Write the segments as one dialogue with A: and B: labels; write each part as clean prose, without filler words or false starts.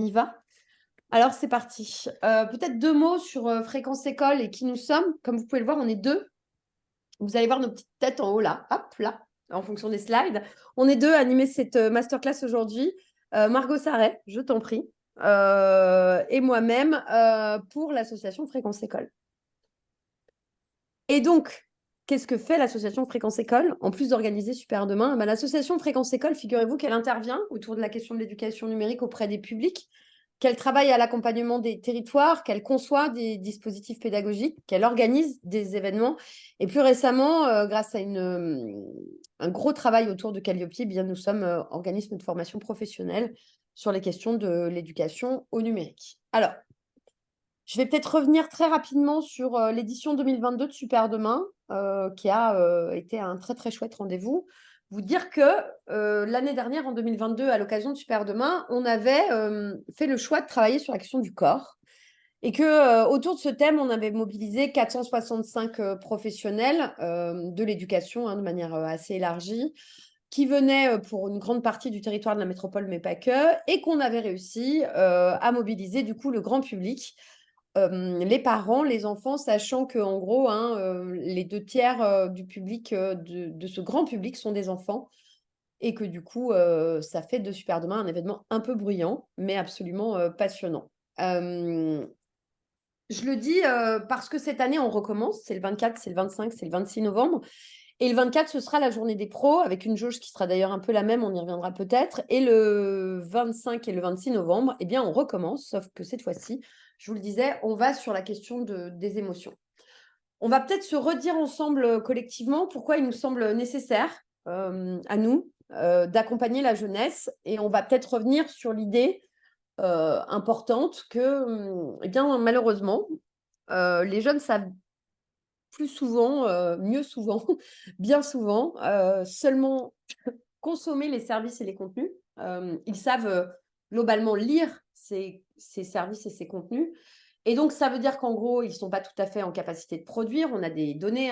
A: y va? Alors, c'est parti. Peut-être 2 mots sur, Fréquence École et qui nous sommes. Comme vous pouvez le voir, on est 2. Vous allez voir nos petites têtes en haut là, hop, là, en fonction des slides. On est 2 à animer cette, masterclass aujourd'hui. Margot Sarret, je t'en prie, et moi-même, pour l'association Fréquence École. Et donc, qu'est-ce que fait l'association Fréquence École, en plus d'organiser Super Demain? L'association Fréquence École, figurez-vous qu'elle intervient autour de la question de l'éducation numérique auprès des publics, qu'elle travaille à l'accompagnement des territoires, qu'elle conçoit des dispositifs pédagogiques, qu'elle organise des événements. Et plus récemment, grâce à un gros travail autour de Calliope, eh bien, nous sommes organisme de formation professionnelle sur les questions de l'éducation au numérique. Alors, je vais peut-être revenir très rapidement sur l'édition 2022 de Super Demain, qui a été un très, très chouette rendez-vous. Vous dire que l'année dernière, en 2022, à l'occasion de Super Demain, on avait fait le choix de travailler sur la question du corps et que autour de ce thème, on avait mobilisé 465 professionnels de l'éducation, de manière assez élargie, qui venaient pour une grande partie du territoire de la métropole, mais pas que, et qu'on avait réussi à mobiliser du coup le grand public, les parents, les enfants, sachant qu'en gros, les 2 tiers du public, de ce grand public sont des enfants et que du coup, ça fait de Super Demain un événement un peu bruyant, mais absolument passionnant. Je le dis parce que cette année, on recommence. C'est le 24, c'est le 25, c'est le 26 novembre. Et le 24, ce sera la journée des pros, avec une jauge qui sera d'ailleurs un peu la même, on y reviendra peut-être. Et le 25 et le 26 novembre, eh bien, on recommence, sauf que cette fois-ci, je vous le disais, on va sur la question des émotions. On va peut-être se redire ensemble collectivement pourquoi il nous semble nécessaire à nous d'accompagner la jeunesse. Et on va peut-être revenir sur l'idée importante que, eh bien, malheureusement, les jeunes savent plus souvent, mieux souvent, bien souvent, seulement consommer les services et les contenus. Ils savent globalement lire ces services et ces contenus. Et donc, ça veut dire qu'en gros, ils ne sont pas tout à fait en capacité de produire. On a des données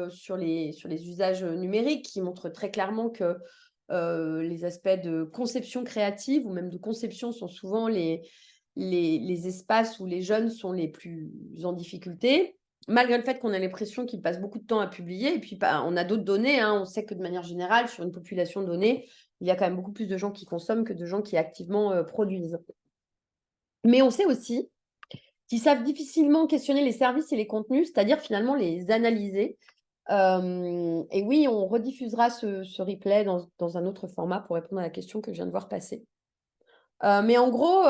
A: sur les usages numériques qui montrent très clairement que les aspects de conception créative ou même de conception sont souvent les espaces où les jeunes sont les plus en difficulté, malgré le fait qu'on a l'impression qu'ils passent beaucoup de temps à publier. Et puis, on a d'autres données. On sait que de manière générale, sur une population donnée, il y a quand même beaucoup plus de gens qui consomment que de gens qui activement produisent. Mais on sait aussi qu'ils savent difficilement questionner les services et les contenus, c'est-à-dire finalement les analyser. Et oui, on rediffusera ce replay dans un autre format pour répondre à la question que je viens de voir passer. Mais en gros,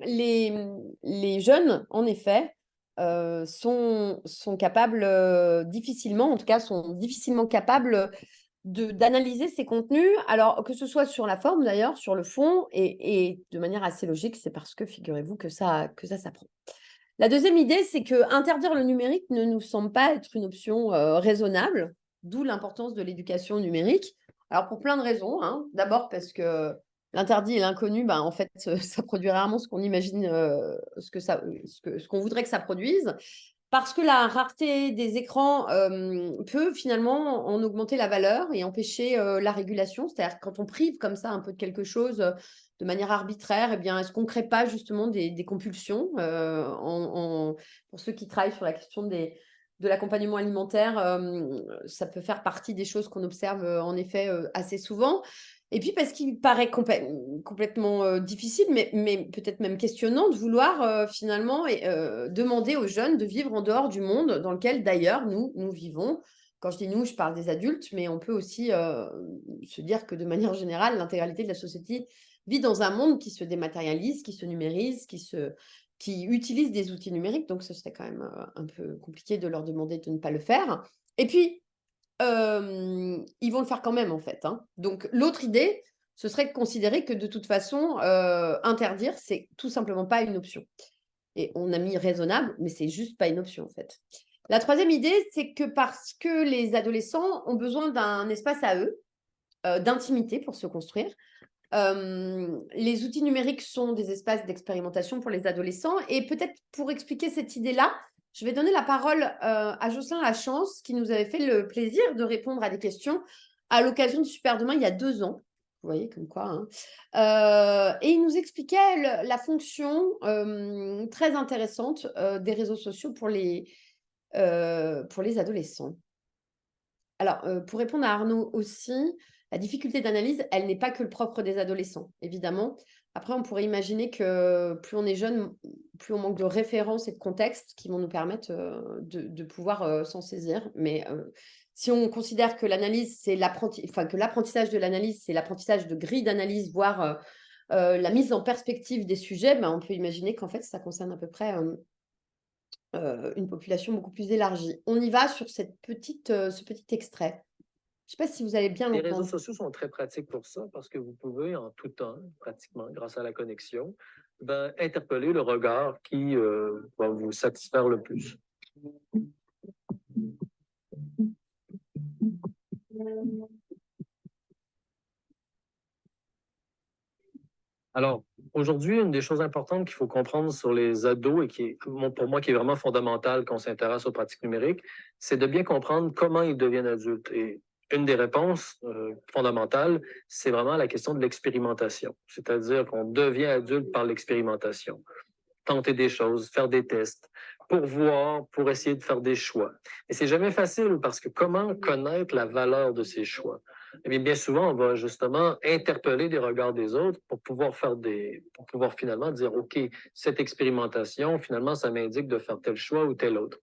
A: les jeunes, en effet, sont capables difficilement, en tout cas, sont difficilement capables d'analyser ces contenus. Alors, que ce soit sur la forme d'ailleurs, sur le fond, et de manière assez logique, c'est parce que figurez-vous que ça s'apprend. La deuxième idée, c'est que interdire le numérique ne nous semble pas être une option raisonnable, d'où l'importance de l'éducation numérique. Alors, pour plein de raisons. D'abord parce que l'interdit et l'inconnu, en fait, ça produit rarement ce qu'on imagine, ce qu'on voudrait que ça produise. Parce que la rareté des écrans peut finalement en augmenter la valeur et empêcher la régulation. C'est-à-dire que quand on prive comme ça un peu de quelque chose de manière arbitraire, eh bien, est-ce qu'on ne crée pas justement des compulsions pour ceux qui travaillent sur la question de l'accompagnement alimentaire, ça peut faire partie des choses qu'on observe en effet assez souvent. Et puis parce qu'il paraît complètement difficile, mais peut-être même questionnant de vouloir finalement demander aux jeunes de vivre en dehors du monde dans lequel d'ailleurs nous vivons. Quand je dis nous, je parle des adultes, mais on peut aussi se dire que de manière générale, l'intégralité de la société vit dans un monde qui se dématérialise, qui se numérise, qui utilise des outils numériques. Donc ce serait quand même un peu compliqué de leur demander de ne pas le faire. Et puis, ils vont le faire quand même, en fait. Donc, l'autre idée, ce serait de considérer que de toute façon, interdire, c'est tout simplement pas une option. Et on a mis raisonnable, mais c'est juste pas une option, en fait. La troisième idée, c'est que parce que les adolescents ont besoin d'un espace à eux, d'intimité pour se construire, les outils numériques sont des espaces d'expérimentation pour les adolescents. Et peut-être pour expliquer cette idée-là, je vais donner la parole à Jocelyn Lachance, qui nous avait fait le plaisir de répondre à des questions à l'occasion de Super Demain il y a 2 ans. Vous voyez, comme quoi. Hein. Et il nous expliquait la fonction très intéressante des réseaux sociaux pour les adolescents. Alors, pour répondre à Arnaud aussi, la difficulté d'analyse, elle n'est pas que le propre des adolescents, évidemment. Après, on pourrait imaginer que plus on est jeune, plus on manque de références et de contextes qui vont nous permettre de pouvoir s'en saisir. Mais si on considère que l'analyse, c'est que l'apprentissage de l'analyse, c'est l'apprentissage de grilles d'analyse, voire la mise en perspective des sujets, ben, on peut imaginer qu'en fait, ça concerne à peu près une population beaucoup plus élargie. On y va sur ce petit extrait. Je ne sais pas si vous allez bien
B: Les réseaux
A: l'entendre.
B: sociaux sont très pratiques pour ça parce que vous pouvez, en tout temps, pratiquement, grâce à la connexion, ben, interpeller le regard qui va vous satisfaire le plus. Alors, aujourd'hui, une des choses importantes qu'il faut comprendre sur les ados et qui est, pour moi, qui est vraiment fondamentale quand on s'intéresse aux pratiques numériques, c'est de bien comprendre comment ils deviennent adultes. Et une des réponses fondamentales, c'est vraiment la question de l'expérimentation. C'est-à-dire qu'on devient adulte par l'expérimentation. Tenter des choses, faire des tests, pour voir, pour essayer de faire des choix. Et c'est jamais facile parce que comment connaître la valeur de ces choix? Eh bien, bien souvent, on va justement interpeller les regards des autres pour pouvoir pour pouvoir finalement dire, OK, cette expérimentation, finalement, ça m'indique de faire tel choix ou tel autre.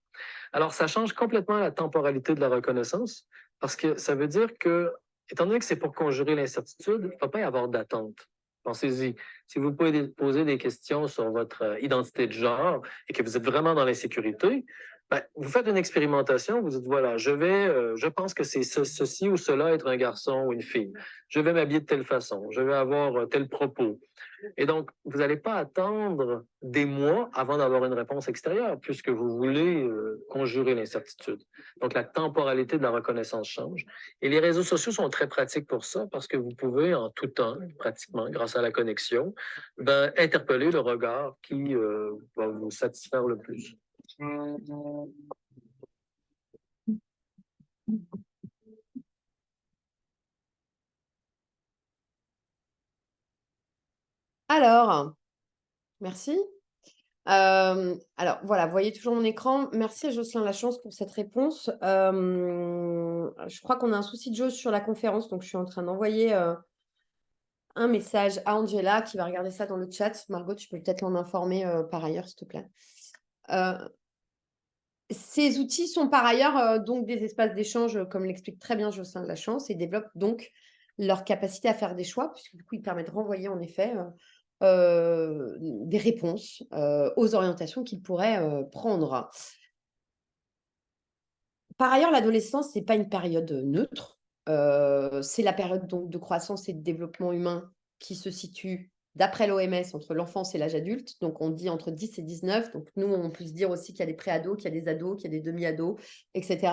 B: Alors, ça change complètement la temporalité de la reconnaissance parce que ça veut dire que, étant donné que c'est pour conjurer l'incertitude, il ne va pas y avoir d'attente. Pensez-y. Si vous pouvez poser des questions sur votre identité de genre et que vous êtes vraiment dans l'insécurité, ben, vous faites une expérimentation, vous dites, voilà, je pense que c'est ceci ou cela être un garçon ou une fille. Je vais m'habiller de telle façon, je vais avoir tel propos. Et donc, vous n'allez pas attendre des mois avant d'avoir une réponse extérieure, puisque vous voulez conjurer l'incertitude. Donc, la temporalité de la reconnaissance change. Et les réseaux sociaux sont très pratiques pour ça, parce que vous pouvez, en tout temps, pratiquement, grâce à la connexion, ben, interpeller le regard qui va vous satisfaire le plus.
A: Alors, merci. Alors, voilà, vous voyez toujours mon écran. Merci à Jocelyn Lachance pour cette réponse. Je crois qu'on a un souci de jauge sur la conférence, donc je suis en train d'envoyer un message à Angela qui va regarder ça dans le chat. Margot, tu peux peut-être l'en informer par ailleurs, s'il te plaît. Ces outils sont par ailleurs donc des espaces d'échange, comme l'explique très bien Jocelyn Lachance, et développent donc leur capacité à faire des choix, puisque du coup, ils permettent de renvoyer en effet des réponses aux orientations qu'ils pourraient prendre. Par ailleurs, l'adolescence, ce n'est pas une période neutre. C'est la période donc, de croissance et de développement humain qui se situe, d'après l'OMS, entre l'enfance et l'âge adulte. Donc, on dit entre 10 et 19. Donc, nous, on peut se dire aussi qu'il y a des pré-ados, qu'il y a des ados, qu'il y a des demi-ados, etc.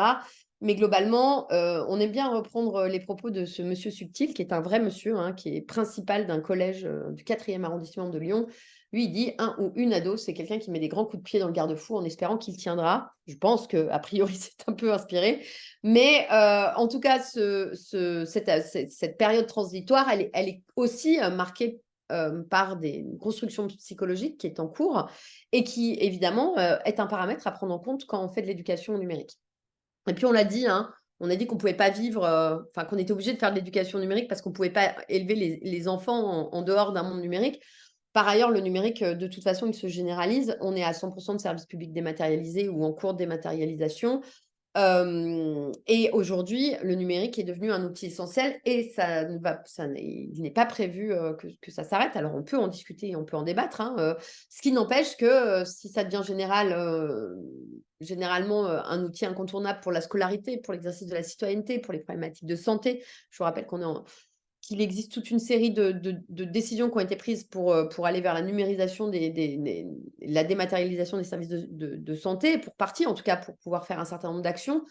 A: Mais globalement, on aime bien reprendre les propos de ce monsieur Subtil, qui est un vrai monsieur, hein, qui est principal d'un collège du 4e arrondissement de Lyon. Lui, il dit un ou une ado, c'est quelqu'un qui met des grands coups de pied dans le garde-fou en espérant qu'il tiendra. Je pense qu'a priori, c'est un peu inspiré. Mais en tout cas, cette période transitoire, elle est aussi marquée par une construction psychologique qui est en cours et qui, évidemment, est un paramètre à prendre en compte quand on fait de l'éducation numérique. Et puis, on l'a dit, hein, on a dit qu'on ne pouvait pas vivre, enfin, qu'on était obligé de faire de l'éducation numérique parce qu'on ne pouvait pas élever les enfants en dehors d'un monde numérique. Par ailleurs, le numérique, de toute façon, il se généralise. On est à 100% de services publics dématérialisés ou en cours de dématérialisation. Et aujourd'hui, le numérique est devenu un outil essentiel et il n'est pas prévu que ça s'arrête. Alors, on peut en discuter, on peut en débattre, hein, ce qui n'empêche que si ça devient généralement un outil incontournable pour la scolarité, pour l'exercice de la citoyenneté, pour les problématiques de santé, je vous rappelle qu'il existe toute une série de décisions qui ont été prises pour aller vers la numérisation la dématérialisation des services de santé, pour partie, en tout cas, pour pouvoir faire un certain nombre d'actions.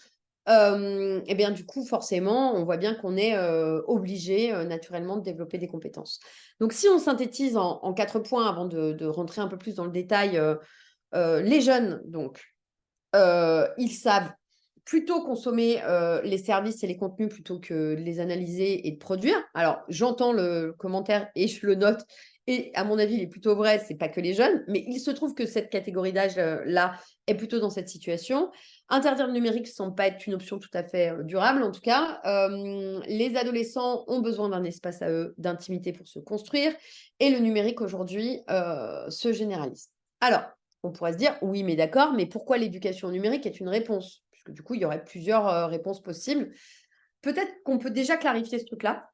A: Et bien, du coup, forcément, on voit bien qu'on est obligé naturellement de développer des compétences. Donc, si on synthétise en 4 points avant de rentrer un peu plus dans le détail, les jeunes, donc, ils savent plutôt consommer les services et les contenus plutôt que de les analyser et de produire. Alors, j'entends le commentaire et je le note. Et à mon avis, il est plutôt vrai, c'est pas que les jeunes, mais il se trouve que cette catégorie d'âge-là est plutôt dans cette situation. Interdire le numérique semble pas être une option tout à fait durable, en tout cas. Les adolescents ont besoin d'un espace à eux, d'intimité pour se construire, et le numérique aujourd'hui se généralise. Alors, on pourrait se dire, oui, mais d'accord, mais pourquoi l'éducation numérique est une réponse? Puisque du coup, il y aurait plusieurs réponses possibles. Peut-être qu'on peut déjà clarifier ce truc-là.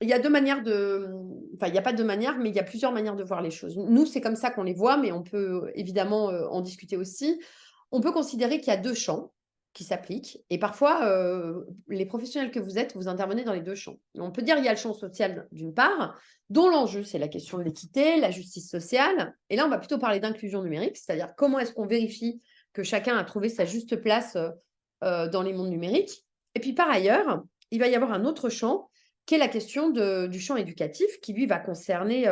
A: Il y a deux manières de... Enfin, il n'y a pas deux manières, mais il y a plusieurs manières de voir les choses. Nous, c'est comme ça qu'on les voit, mais on peut évidemment en discuter aussi. On peut considérer qu'il y a deux champs qui s'appliquent. Et parfois, les professionnels que vous êtes, vous intervenez dans les deux champs. On peut dire qu'il y a le champ social d'une part, dont l'enjeu, c'est la question de l'équité, la justice sociale. Et là, on va plutôt parler d'inclusion numérique, c'est-à-dire comment est-ce qu'on vérifie que chacun a trouvé sa juste place dans les mondes numériques. Et puis, par ailleurs, il va y avoir un autre champ qui est la question du champ éducatif, qui lui va concerner...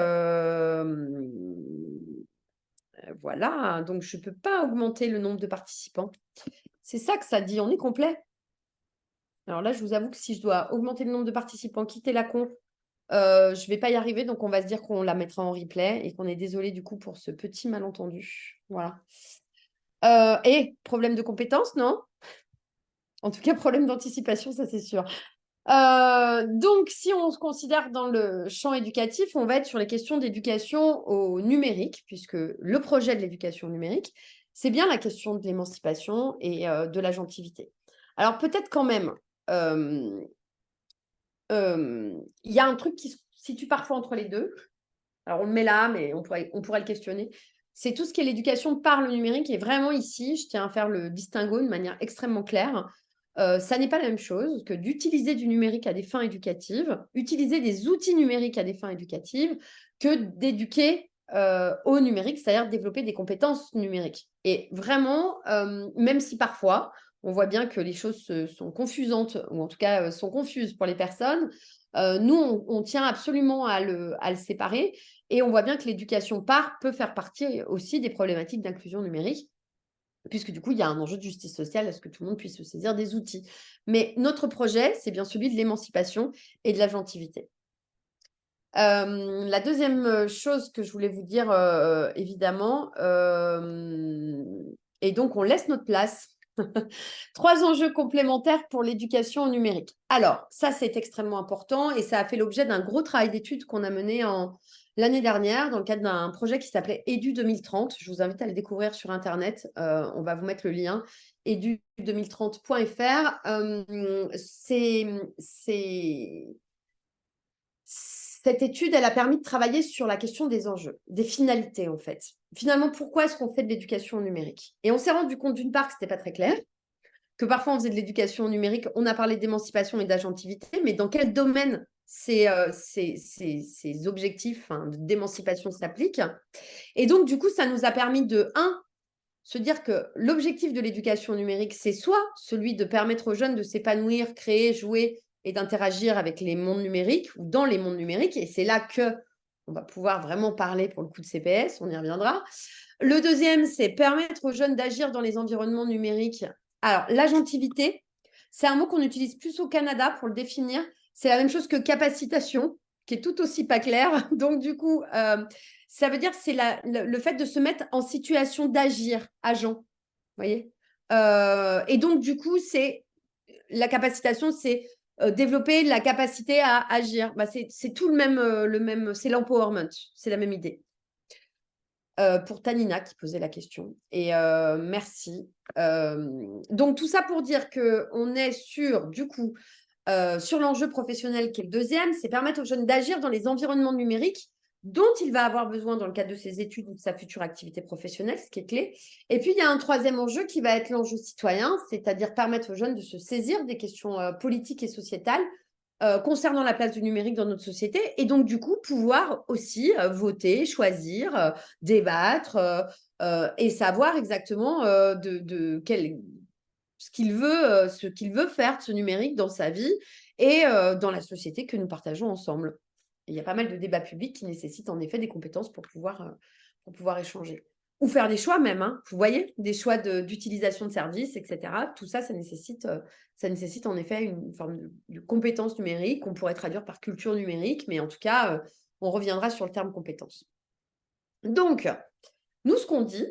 A: voilà, donc je ne peux pas augmenter le nombre de participants. C'est ça que ça dit, on est complet. Alors là, je vous avoue que si je dois augmenter le nombre de participants, quitter la conf, je ne vais pas y arriver, donc on va se dire qu'on la mettra en replay et qu'on est désolé du coup pour ce petit malentendu. Voilà. Et problème de compétences, non? En tout cas, problème d'anticipation, ça c'est sûr. Donc, si on se considère dans le champ éducatif, on va être sur les questions d'éducation au numérique, puisque le projet de l'éducation numérique, c'est bien la question de l'émancipation et de l'agentivité. Alors, peut-être quand même, il y a un truc qui se situe parfois entre les deux. Alors, on le met là, mais on pourrait le questionner. C'est tout ce qui est l'éducation par le numérique. Et vraiment ici, je tiens à faire le distinguo de manière extrêmement claire. Ça n'est pas la même chose que d'utiliser du numérique à des fins éducatives, utiliser des outils numériques à des fins éducatives, que d'éduquer au numérique, c'est-à-dire développer des compétences numériques. Et vraiment, même si parfois, on voit bien que les choses sont confusantes, ou en tout cas sont confuses pour les personnes, nous, on tient absolument à le séparer. Et on voit bien que l'éducation par peut faire partie aussi des problématiques d'inclusion numérique, puisque du coup, il y a un enjeu de justice sociale à ce que tout le monde puisse se saisir des outils. Mais notre projet, c'est bien celui de l'émancipation et de l'agentivité. La deuxième chose que je voulais vous dire, évidemment, et donc on laisse notre place. 3 enjeux complémentaires pour l'éducation au numérique. Alors, ça, c'est extrêmement important et ça a fait l'objet d'un gros travail d'études qu'on a mené l'année dernière dans le cadre d'un projet qui s'appelait Edu 2030. Je vous invite à le découvrir sur Internet. On va vous mettre le lien, edu2030.fr. Cette étude, elle a permis de travailler sur la question des enjeux, des finalités en fait. Finalement, pourquoi est-ce qu'on fait de l'éducation numérique? Et on s'est rendu compte d'une part que ce n'était pas très clair, que parfois on faisait de l'éducation numérique, on a parlé d'émancipation et d'agentivité, mais dans quel domaine ces objectifs d'émancipation s'appliquent? Et donc, du coup, ça nous a permis de, se dire que l'objectif de l'éducation numérique, c'est soit celui de permettre aux jeunes de s'épanouir, créer, jouer et d'interagir avec les mondes numériques ou dans les mondes numériques. Et c'est là que on va pouvoir vraiment parler pour le coup de CPS, on y reviendra. Le deuxième, c'est permettre aux jeunes d'agir dans les environnements numériques. Alors, l'agentivité, c'est un mot qu'on utilise plus au Canada pour le définir. C'est la même chose que capacitation, qui est tout aussi pas clair. Donc, du coup, ça veut dire que c'est le fait de se mettre en situation d'agir, agent. Vous voyez et donc, du coup, la capacitation, c'est développer la capacité à agir. Bah, c'est tout le même, c'est l'empowerment, c'est la même idée. Pour Tanina qui posait la question. Et merci. Donc, tout ça pour dire qu'on est sur, du coup, sur l'enjeu professionnel qui est le deuxième, c'est permettre aux jeunes d'agir dans les environnements numériques dont il va avoir besoin dans le cadre de ses études ou de sa future activité professionnelle, ce qui est clé. Et puis, il y a un troisième enjeu qui va être l'enjeu citoyen, c'est-à-dire permettre aux jeunes de se saisir des questions politiques et sociétales concernant la place du numérique dans notre société et donc, du coup, pouvoir aussi voter, choisir, débattre et savoir exactement ce qu'il veut faire de ce numérique dans sa vie et dans la société que nous partageons ensemble. Et il y a pas mal de débats publics qui nécessitent en effet des compétences pour pouvoir échanger. ou faire des choix même, hein. Vous voyez, des choix d'utilisation de services, etc. Tout ça, ça nécessite en effet une forme de compétence numérique qu'on pourrait traduire par culture numérique, mais en tout cas, on reviendra sur le terme compétence. Donc, nous, ce qu'on dit,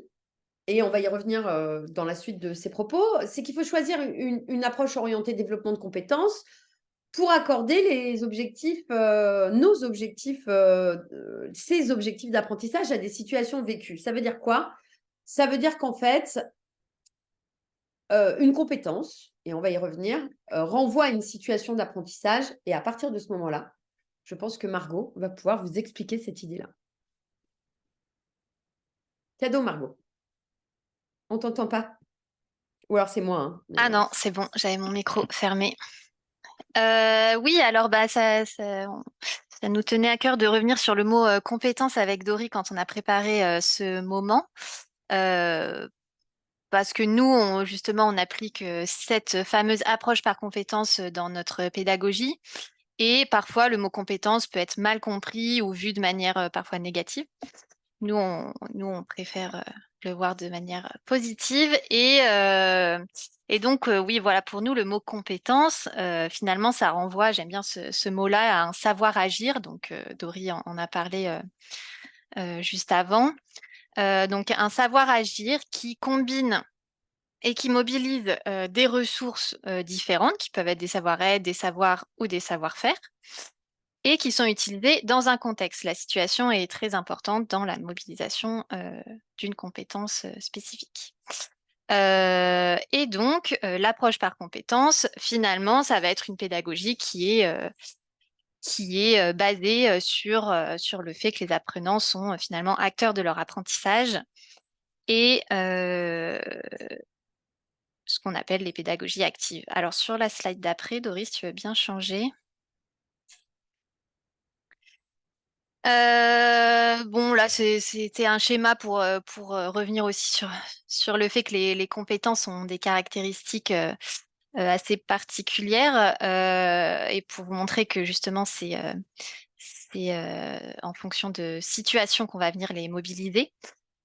A: et on va y revenir dans la suite de ces propos, c'est qu'il faut choisir une approche orientée développement de compétences pour accorder les objectifs, nos objectifs, ces objectifs d'apprentissage à des situations vécues. Ça veut dire quoi? Ça veut dire qu'en fait, une compétence, et on va y revenir, renvoie à une situation d'apprentissage, et à partir de ce moment-là, je pense que Margot va pouvoir vous expliquer cette idée-là. Cadeau, Margot. On t'entend pas? Ou alors c'est moi, hein,
C: Ah
A: mais,
C: non, c'est bon, j'avais mon micro fermé. Oui, alors ça nous tenait à cœur de revenir sur le mot compétence avec Dory quand on a préparé ce moment. Euh, Parce que nous, justement, on applique cette fameuse approche par compétence dans notre pédagogie. Et parfois, le mot compétence peut être mal compris ou vu de manière parfois négative. Nous, on préfère le voir de manière positive. Et donc, oui, voilà, pour nous, le mot compétence, finalement, ça renvoie, j'aime bien ce mot-là, à un savoir agir. Donc, Dory en a parlé juste avant. Donc, un savoir agir qui combine et qui mobilise des ressources différentes, qui peuvent être des savoir-être, des savoirs ou des savoir-faire et qui sont utilisés dans un contexte. La situation est très importante dans la mobilisation d'une compétence spécifique. Et donc, l'approche par compétence, finalement, ça va être une pédagogie qui est basée sur le fait que les apprenants sont finalement acteurs de leur apprentissage et ce qu'on appelle les pédagogies actives. Alors, sur la slide d'après, Doris, tu veux bien changer? Bon, là, c'était un schéma pour revenir aussi sur le fait que les compétences ont des caractéristiques assez particulières et pour vous montrer que justement, c'est en fonction de situations qu'on va venir les mobiliser.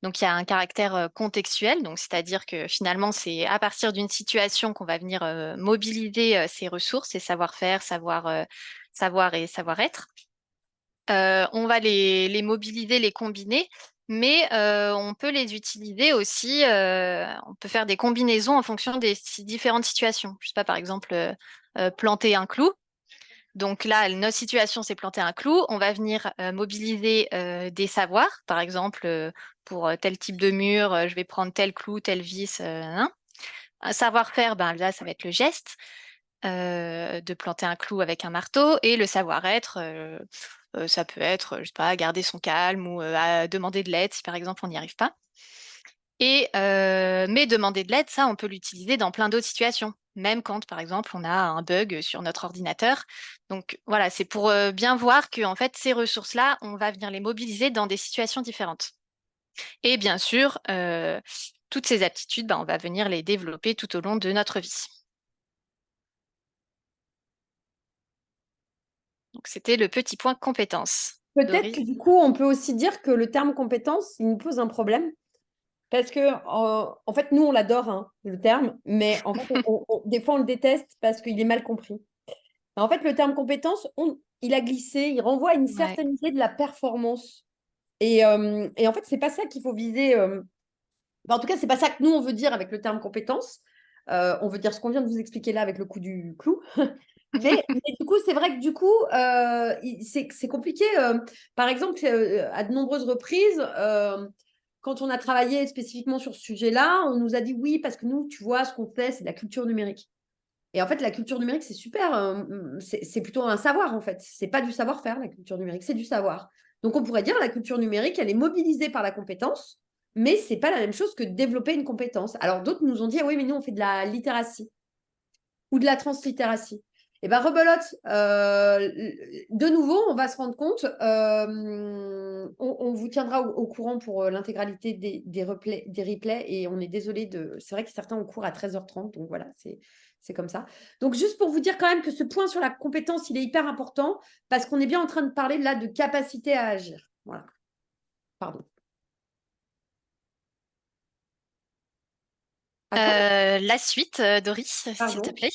C: Donc, il y a un caractère contextuel, donc c'est-à-dire que finalement, c'est à partir d'une situation qu'on va venir mobiliser ces ressources, ces savoir-faire, savoir et savoir-être. On va les mobiliser, les combiner, mais on peut les utiliser aussi. On peut faire des combinaisons en fonction des différentes situations. Je sais pas, par exemple, planter un clou. Donc là, notre situation, c'est planter un clou. On va venir mobiliser des savoirs, par exemple, pour tel type de mur, je vais prendre tel clou, telle vis. Hein. Un savoir-faire, ben, là, ça va être le geste de planter un clou avec un marteau. Et le savoir-être, ça peut être, je sais pas, garder son calme ou à demander de l'aide si par exemple on n'y arrive pas. Mais demander de l'aide, ça, on peut l'utiliser dans plein d'autres situations, même quand, par exemple, on a un bug sur notre ordinateur. Donc voilà, c'est pour bien voir que en fait, ces ressources-là, on va venir les mobiliser dans des situations différentes. Et bien sûr, toutes ces aptitudes, ben, on va venir les développer tout au long de notre vie. Donc c'était le petit point compétence.
A: peut-être
C: Doris?
A: que du coup, on peut aussi dire que le terme compétence, il nous pose un problème. Parce que, en fait, nous, on l'adore, hein, le terme, mais en fait, des fois, on le déteste parce qu'il est mal compris. En fait, le terme compétence, il a glissé, il renvoie à une
C: Ouais.
A: certaine idée de la performance. Et en fait, c'est pas ça qu'il faut viser. En tout cas, c'est pas ça que nous, on veut dire avec le terme compétence. On veut dire ce qu'on vient de vous expliquer là avec le coup du clou. Mais du coup, c'est vrai que du coup, c'est compliqué. Par exemple, à de nombreuses reprises, quand on a travaillé spécifiquement sur ce sujet-là, on nous a dit oui, parce que nous, tu vois, ce qu'on fait, c'est de la culture numérique. Et en fait, la culture numérique, c'est super. C'est plutôt un savoir, en fait. C'est pas du savoir-faire, la culture numérique, c'est du savoir. Donc, on pourrait dire la culture numérique, elle est mobilisée par la compétence, mais c'est pas la même chose que développer une compétence. Alors, d'autres nous ont dit, ah oui, mais nous, on fait de la littératie ou de la translittératie. Et bien, rebelote, de nouveau, on va se rendre compte, on vous tiendra au courant pour l'intégralité des replays, et on est désolé c'est vrai que certains ont cours à 13h30, donc voilà, c'est comme ça. Donc, juste pour vous dire quand même que ce point sur la compétence, il est hyper important, parce qu'on est bien en train de parler là de capacité à agir. Voilà. Pardon. À quoi?
C: La suite, Doris, s'il te
A: Pardon,
C: plaît.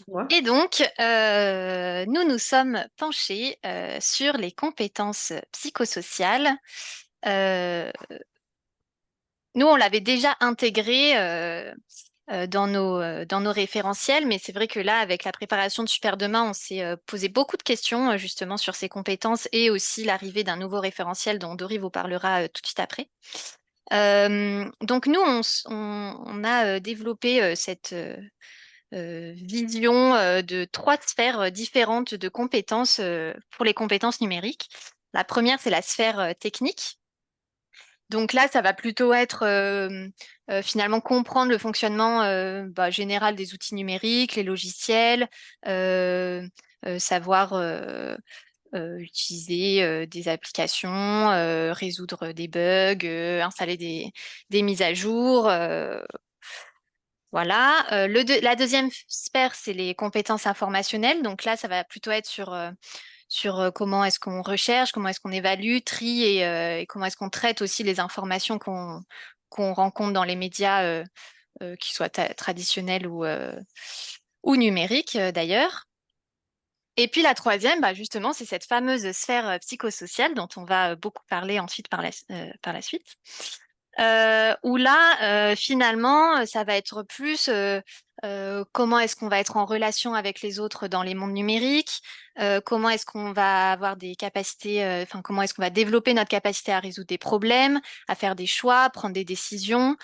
A: moi.
C: Et donc, nous nous sommes penchés sur les compétences psychosociales. Euh, Nous, on l'avait déjà intégré dans nos référentiels, mais c'est vrai que là, avec la préparation de Super Demain, on s'est posé beaucoup de questions justement sur ces compétences et aussi l'arrivée d'un nouveau référentiel dont Dory vous parlera tout de suite après. Donc nous, on a développé cette vision de 3 sphères différentes de compétences pour les compétences numériques. La première, c'est la sphère technique. Donc là, ça va plutôt être finalement comprendre le fonctionnement général des outils numériques, les logiciels, euh, savoir utiliser des applications, résoudre des bugs, installer des mises à jour. Voilà. La deuxième sphère, c'est les compétences informationnelles. Donc là, ça va plutôt être sur comment est-ce qu'on recherche, comment est-ce qu'on évalue, trie et comment est-ce qu'on traite aussi les informations qu'on rencontre dans les médias, qu'ils soient traditionnels ou numériques d'ailleurs. Et puis la troisième, justement, c'est cette fameuse sphère psychosociale dont on va beaucoup parler ensuite par la suite. Où là, finalement, ça va être plus comment est-ce qu'on va être en relation avec les autres dans les mondes numériques, comment est-ce qu'on va avoir des capacités, enfin, comment est-ce qu'on va développer notre capacité à résoudre des problèmes, à faire des choix, prendre des décisions,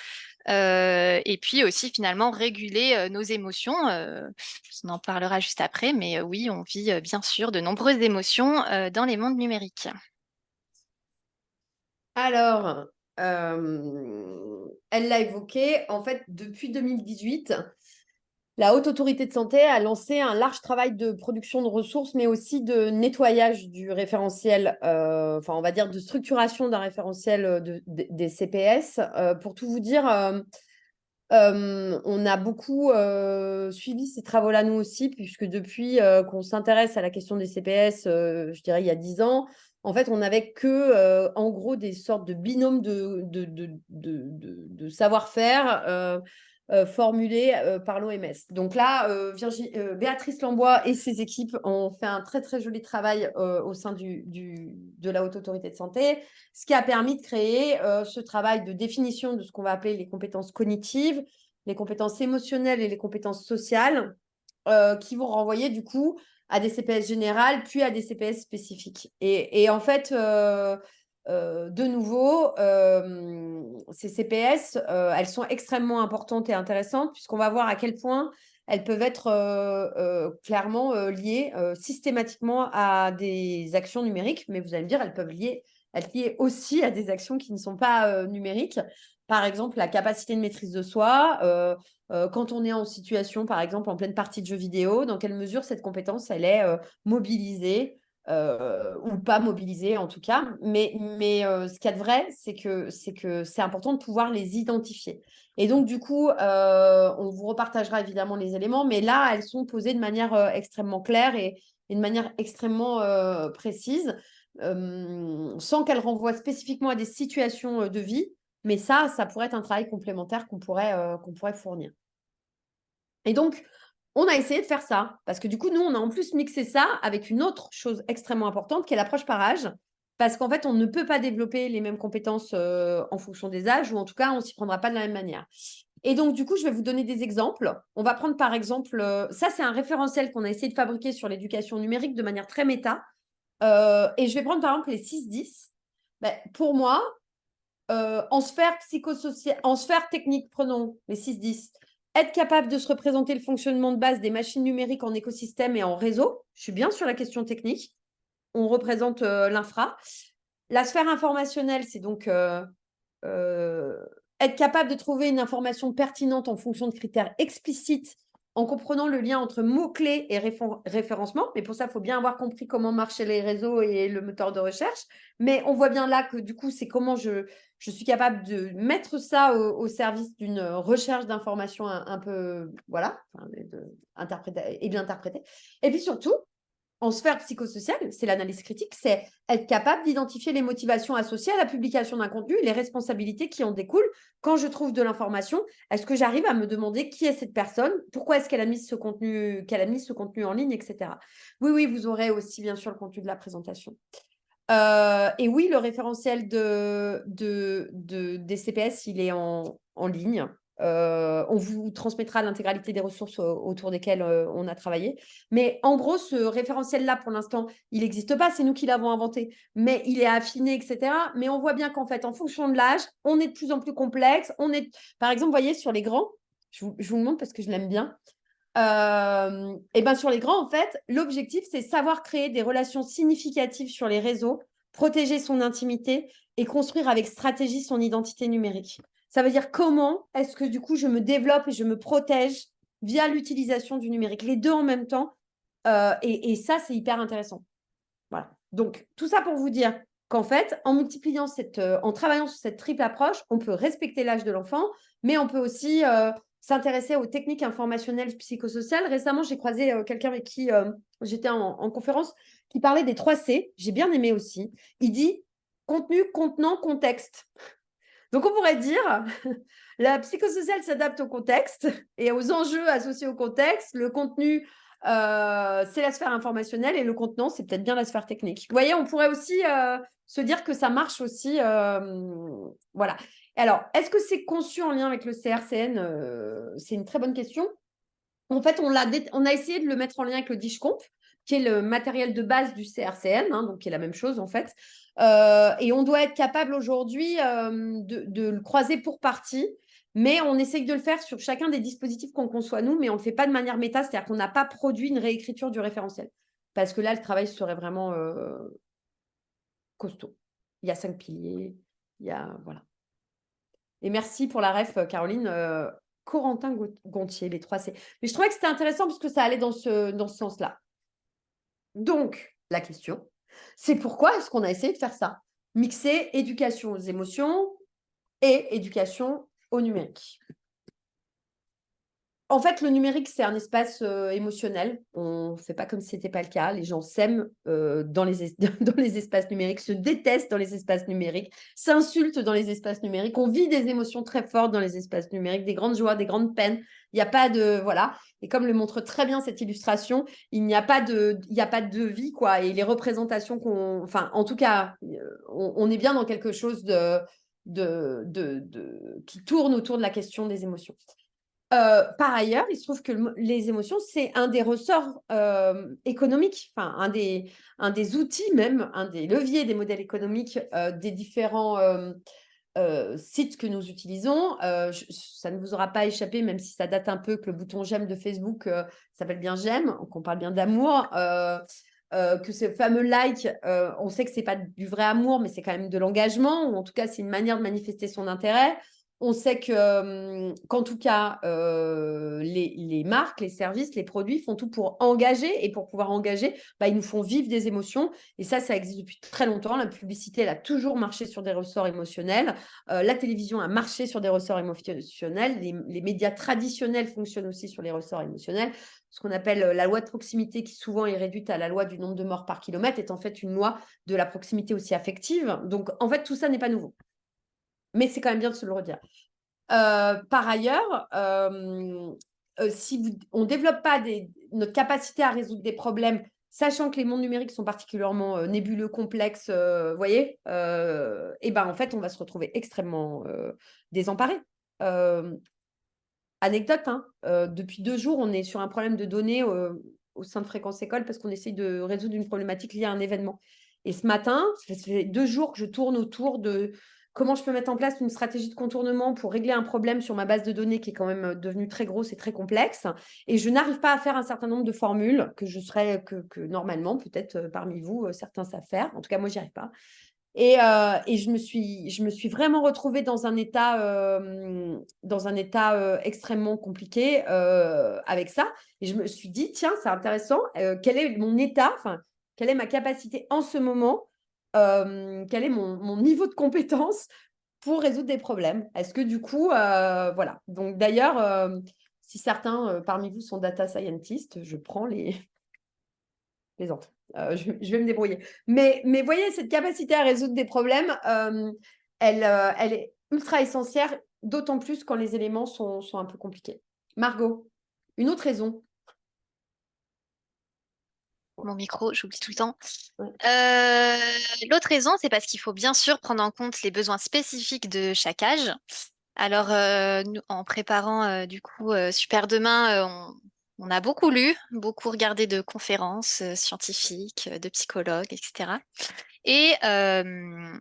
C: et puis aussi finalement réguler nos émotions. On en parlera juste après, mais oui, on vit bien sûr de nombreuses émotions dans les mondes numériques.
A: Alors, elle l'a évoqué, en fait, depuis 2018, la Haute Autorité de Santé a lancé un large travail de production de ressources, mais aussi de nettoyage du référentiel, enfin, on va dire de structuration d'un référentiel des CPS. Pour tout vous dire, on a beaucoup suivi ces travaux-là, nous aussi, puisque depuis qu'on s'intéresse à la question des CPS, je dirais il y a 10 ans, en fait, on n'avait que, en gros, des sortes de binômes de savoir-faire formulés par l'OMS. Donc là, Béatrice Lambois et ses équipes ont fait un très, très joli travail au sein de la Haute Autorité de Santé, ce qui a permis de créer ce travail de définition de ce qu'on va appeler les compétences cognitives, les compétences émotionnelles et les compétences sociales, qui vont renvoyer du coup à des CPS générales, puis à des CPS spécifiques. Et en fait, de nouveau, ces CPS, elles sont extrêmement importantes et intéressantes, puisqu'on va voir à quel point elles peuvent être clairement liées systématiquement à des actions numériques, mais vous allez me dire, elles peuvent être liées aussi à des actions qui ne sont pas numériques. Par exemple, la capacité de maîtrise de soi, quand on est en situation, par exemple, en pleine partie de jeux vidéo, dans quelle mesure cette compétence, elle est mobilisée ou pas mobilisée en tout cas. Mais ce qu'il y a de vrai, c'est que c'est important de pouvoir les identifier. Et donc, du coup, on vous repartagera évidemment les éléments, mais là, elles sont posées de manière extrêmement claire et de manière extrêmement précise, sans qu'elles renvoient spécifiquement à des situations de vie. Mais ça pourrait être un travail complémentaire qu'on pourrait fournir. Et donc, on a essayé de faire ça, parce que du coup, nous, on a en plus mixé ça avec une autre chose extrêmement importante, qui est l'approche par âge, parce qu'en fait, on ne peut pas développer les mêmes compétences en fonction des âges, ou en tout cas, on ne s'y prendra pas de la même manière. Et donc, du coup, je vais vous donner des exemples. On va prendre par exemple, ça, c'est un référentiel qu'on a essayé de fabriquer sur l'éducation numérique de manière très méta. Et je vais prendre par exemple les 6-10. Ben, pour moi, en sphère psychosociale, en sphère technique, prenons les 6-10. Être capable de se représenter le fonctionnement de base des machines numériques en écosystème et en réseau. Je suis bien sur la question technique. On représente l'infra. La sphère informationnelle, c'est donc être capable de trouver une information pertinente en fonction de critères explicites, en comprenant le lien entre mots-clés et référencement. Mais pour ça, il faut bien avoir compris comment marchaient les réseaux et le moteur de recherche. Mais on voit bien là que du coup, c'est comment je suis capable de mettre ça au service d'une recherche d'informations un peu, voilà, et de l'interpréter. Et puis surtout, en sphère psychosociale, c'est l'analyse critique, c'est être capable d'identifier les motivations associées à la publication d'un contenu, les responsabilités qui en découlent. Quand je trouve de l'information, est-ce que j'arrive à me demander qui est cette personne, pourquoi est-ce qu'elle a mis ce contenu, en ligne, etc. Oui, oui, vous aurez aussi bien sûr le contenu de la présentation. Et oui, le référentiel des CPS, il est en ligne. On vous transmettra l'intégralité des ressources autour desquelles on a travaillé. Mais en gros, ce référentiel-là, pour l'instant, il n'existe pas. C'est nous qui l'avons inventé. Mais il est affiné, etc. Mais on voit bien qu'en fait, en fonction de l'âge, on est de plus en plus complexe. Par exemple, vous voyez, sur les grands, je vous le montre parce que je l'aime bien. Et ben sur les grands, en fait, l'objectif, c'est savoir créer des relations significatives sur les réseaux, protéger son intimité et construire avec stratégie son identité numérique. Ça veut dire comment est-ce que du coup, je me développe et je me protège via l'utilisation du numérique. Les deux en même temps. Et ça, c'est hyper intéressant. Voilà. Donc, tout ça pour vous dire qu'en fait, en travaillant sur cette triple approche, on peut respecter l'âge de l'enfant, mais on peut aussi s'intéresser aux techniques informationnelles psychosociales. Récemment, j'ai croisé quelqu'un avec qui j'étais en conférence qui parlait des 3 C. J'ai bien aimé aussi. Il dit contenu, contenant, contexte. Donc, on pourrait dire la psychosociale s'adapte au contexte et aux enjeux associés au contexte. Le contenu, c'est la sphère informationnelle et le contenant, c'est peut-être bien la sphère technique. Vous voyez, on pourrait aussi se dire que ça marche aussi. Voilà. Alors, est-ce que c'est conçu en lien avec le CRCN? C'est une très bonne question. En fait, on a essayé de le mettre en lien avec le DishComp, qui est le matériel de base du CRCN, donc qui est la même chose en fait. Et on doit être capable aujourd'hui de le croiser pour partie, mais on essaye de le faire sur chacun des dispositifs qu'on conçoit nous, mais on ne le fait pas de manière méta, c'est-à-dire qu'on n'a pas produit une réécriture du référentiel. Parce que là, le travail serait vraiment costaud. Il y a 5 piliers, voilà. Et merci pour la ref, Caroline. Corentin Gontier, les 3 C. Mais je trouvais que c'était intéressant parce que ça allait dans ce sens-là. Donc, la question, c'est pourquoi est-ce qu'on a essayé de faire ça? Mixer éducation aux émotions et éducation au numérique. En fait, le numérique, c'est un espace émotionnel. On ne fait pas comme si ce n'était pas le cas. Les gens s'aiment dans les espaces numériques, se détestent dans les espaces numériques, s'insultent dans les espaces numériques. On vit des émotions très fortes dans les espaces numériques, des grandes joies, des grandes peines. Il n'y a pas de… Voilà. Et comme le montre très bien cette illustration, il n'y a pas de vie, quoi. Et les représentations Enfin, en tout cas, on est bien dans quelque chose qui tourne autour de la question des émotions. Par ailleurs, il se trouve que les émotions, c'est un des ressorts économiques, enfin un des outils même, un des leviers des modèles économiques des différents sites que nous utilisons. Ça ne vous aura pas échappé, même si ça date un peu, que le bouton j'aime de Facebook s'appelle bien j'aime, qu'on parle bien d'amour. Que ce fameux like, on sait que ce n'est pas du vrai amour, mais c'est quand même de l'engagement, ou en tout cas, c'est une manière de manifester son intérêt. On sait qu'en tout cas, les marques, les services, les produits font tout pour engager. Et pour pouvoir engager, ils nous font vivre des émotions. Et ça existe depuis très longtemps. La publicité, elle a toujours marché sur des ressorts émotionnels. La télévision a marché sur des ressorts émotionnels. Les médias traditionnels fonctionnent aussi sur les ressorts émotionnels. Ce qu'on appelle la loi de proximité, qui souvent est réduite à la loi du nombre de morts par kilomètre, est en fait une loi de la proximité aussi affective. Donc, en fait, tout ça n'est pas nouveau. Mais c'est quand même bien de se le redire. Par ailleurs, si on ne développe pas notre capacité à résoudre des problèmes, sachant que les mondes numériques sont particulièrement nébuleux, complexes, vous voyez, et en fait, on va se retrouver extrêmement désemparés. Anecdote, depuis 2 jours, on est sur un problème de données au sein de Fréquence École parce qu'on essaye de résoudre une problématique liée à un événement. Et ce matin, ça fait 2 jours que je tourne autour de comment je peux mettre en place une stratégie de contournement pour régler un problème sur ma base de données qui est quand même devenue très grosse et très complexe. Et je n'arrive pas à faire un certain nombre de formules que normalement, peut-être parmi vous, certains savent faire. En tout cas, moi, j'y arrive pas. Et je me suis vraiment retrouvée dans un état extrêmement compliqué avec ça. Et je me suis dit, tiens, c'est intéressant, quel est mon état, quelle est ma capacité en ce moment, quel est mon niveau de compétence pour résoudre des problèmes. Est-ce que du coup, voilà. Donc d'ailleurs, si certains parmi vous sont data scientists, je prends les plaisante. Je vais me débrouiller. Mais voyez, cette capacité à résoudre des problèmes, elle est ultra essentielle, d'autant plus quand les éléments sont un peu compliqués. Margot, une autre raison.
C: Mon micro, j'oublie tout le temps.
A: Ouais.
C: L'autre raison, c'est parce qu'il faut bien sûr prendre en compte les besoins spécifiques de chaque âge. Alors, nous, en préparant du coup Super Demain, on a beaucoup lu, beaucoup regardé de conférences scientifiques, de psychologues, etc. Et, euh,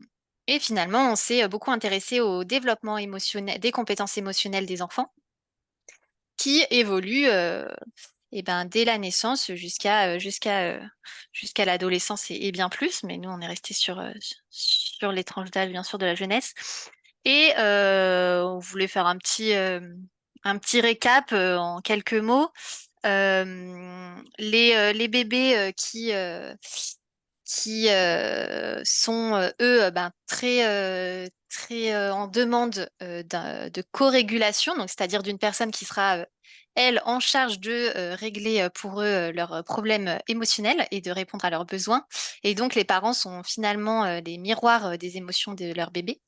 C: et finalement, on s'est beaucoup intéressé au développement émotionnel, des compétences émotionnelles des enfants qui évoluent dès la naissance jusqu'à l'adolescence et bien plus. Mais nous, on est resté sur les tranches d'âge, bien sûr, de la jeunesse. Et on voulait faire un petit récap en quelques mots. Les bébés qui sont, eux, très en demande de co-régulation, donc c'est-à-dire d'une personne qui sera, elle, en charge de régler pour eux leurs problèmes émotionnels et de répondre à leurs besoins. Et donc, les parents sont finalement les miroirs des émotions de leur bébé.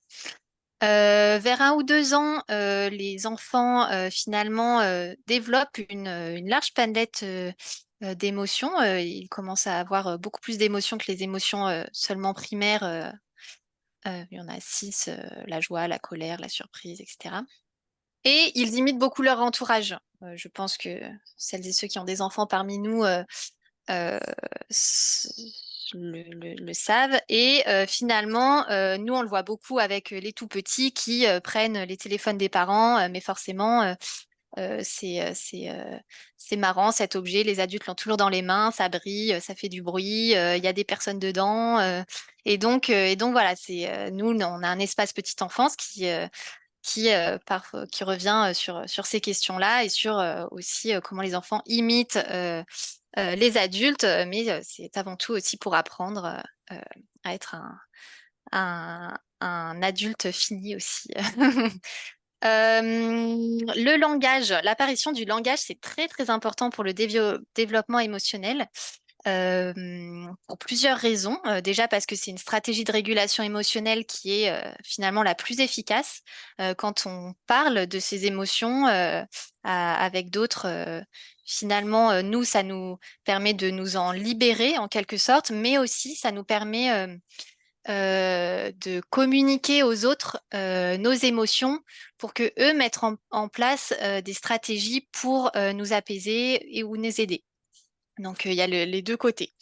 C: Vers 1 ou 2 ans, les enfants finalement développent une large palette d'émotions. Ils commencent à avoir beaucoup plus d'émotions que les émotions seulement primaires. Il y en a 6, la joie, la colère, la surprise, etc. Et ils imitent beaucoup leur entourage. Je pense que celles et ceux qui ont des enfants parmi nous euh, s- le savent. Et finalement, nous, on le voit beaucoup avec les tout petits qui prennent les téléphones des parents, mais forcément, c'est marrant cet objet. Les adultes l'ont toujours dans les mains, ça brille, ça fait du bruit, il y a des personnes dedans. Et donc voilà, nous, on a un espace petite enfance qui revient sur ces questions-là et sur aussi comment les enfants imitent les adultes, mais c'est avant tout aussi pour apprendre à être un adulte fini aussi. Le langage, l'apparition du langage, c'est très très important pour le développement émotionnel. Pour plusieurs raisons. Déjà parce que c'est une stratégie de régulation émotionnelle qui est finalement la plus efficace quand on parle de ses émotions avec d'autres. Finalement, nous, ça nous permet de nous en libérer en quelque sorte, mais aussi ça nous permet de communiquer aux autres nos émotions pour que eux mettent en place des stratégies pour nous apaiser et ou nous aider. Donc, il y a les deux côtés.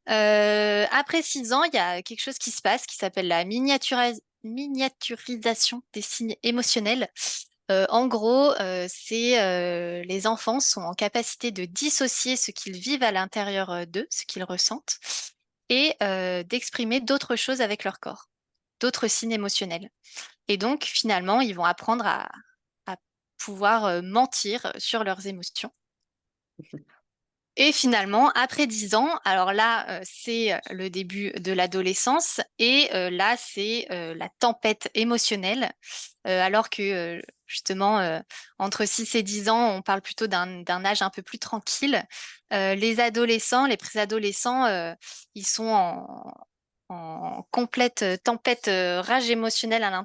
C: Après 6 ans, il y a quelque chose qui se passe qui s'appelle la miniaturisation des signes émotionnels. En gros, les enfants sont en capacité de dissocier ce qu'ils vivent à l'intérieur d'eux, ce qu'ils ressentent, et d'exprimer d'autres choses avec leur corps, d'autres signes émotionnels. Et donc, finalement, ils vont apprendre à pouvoir mentir sur leurs émotions. Et finalement, après 10 ans, alors là, c'est le début de l'adolescence et là, c'est la tempête émotionnelle. Alors que justement, entre 6 et 10 ans, on parle plutôt d'un âge un peu plus tranquille. Les adolescents, les préadolescents, ils sont en complète tempête, rage émotionnelle à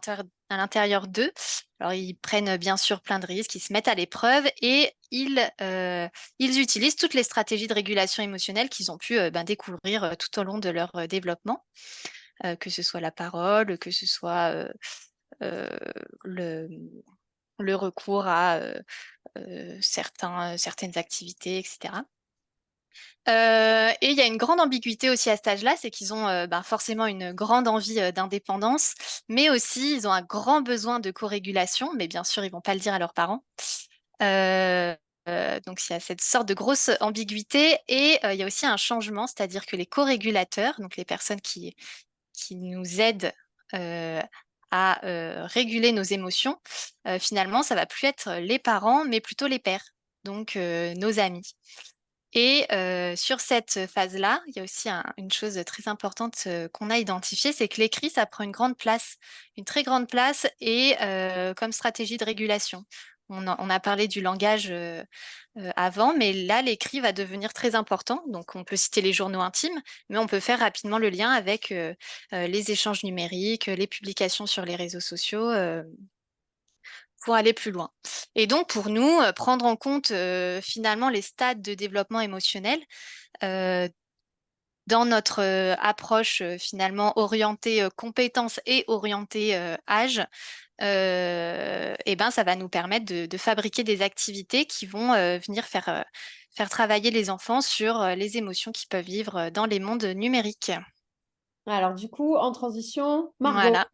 C: l'intérieur d'eux. Alors, ils prennent bien sûr plein de risques, ils se mettent à l'épreuve et ils utilisent toutes les stratégies de régulation émotionnelle qu'ils ont pu découvrir tout au long de leur développement, que ce soit la parole, que ce soit euh, le, le recours à certaines activités, etc. Et il y a une grande ambiguïté aussi à cet âge-là, c'est qu'ils ont forcément une grande envie d'indépendance, mais aussi ils ont un grand besoin de co-régulation, mais bien sûr, ils vont pas le dire à leurs parents. Euh, donc il y a cette sorte de grosse ambiguïté et il y a aussi un changement, c'est-à-dire que les co-régulateurs, donc les personnes qui nous aident à réguler nos émotions, finalement, ça va plus être les parents, mais plutôt les pères, donc nos amis. Et sur cette phase-là, il y a aussi une chose très importante qu'on a identifiée, c'est que l'écrit, ça prend une grande place, une très grande place, et comme stratégie de régulation. on a parlé du langage avant, mais là, l'écrit va devenir très important. Donc, on peut citer les journaux intimes, mais on peut faire rapidement le lien avec les échanges numériques, les publications sur les réseaux sociaux pour aller plus loin. Et donc, pour nous, prendre en compte finalement les stades de développement émotionnel euh, dans notre approche finalement orientée compétences et orientée âge, et ben, ça va nous permettre de fabriquer des activités qui vont venir faire travailler les enfants sur les émotions qu'ils peuvent vivre dans les mondes numériques.
A: Alors, du coup, en transition, Margot.
C: Voilà.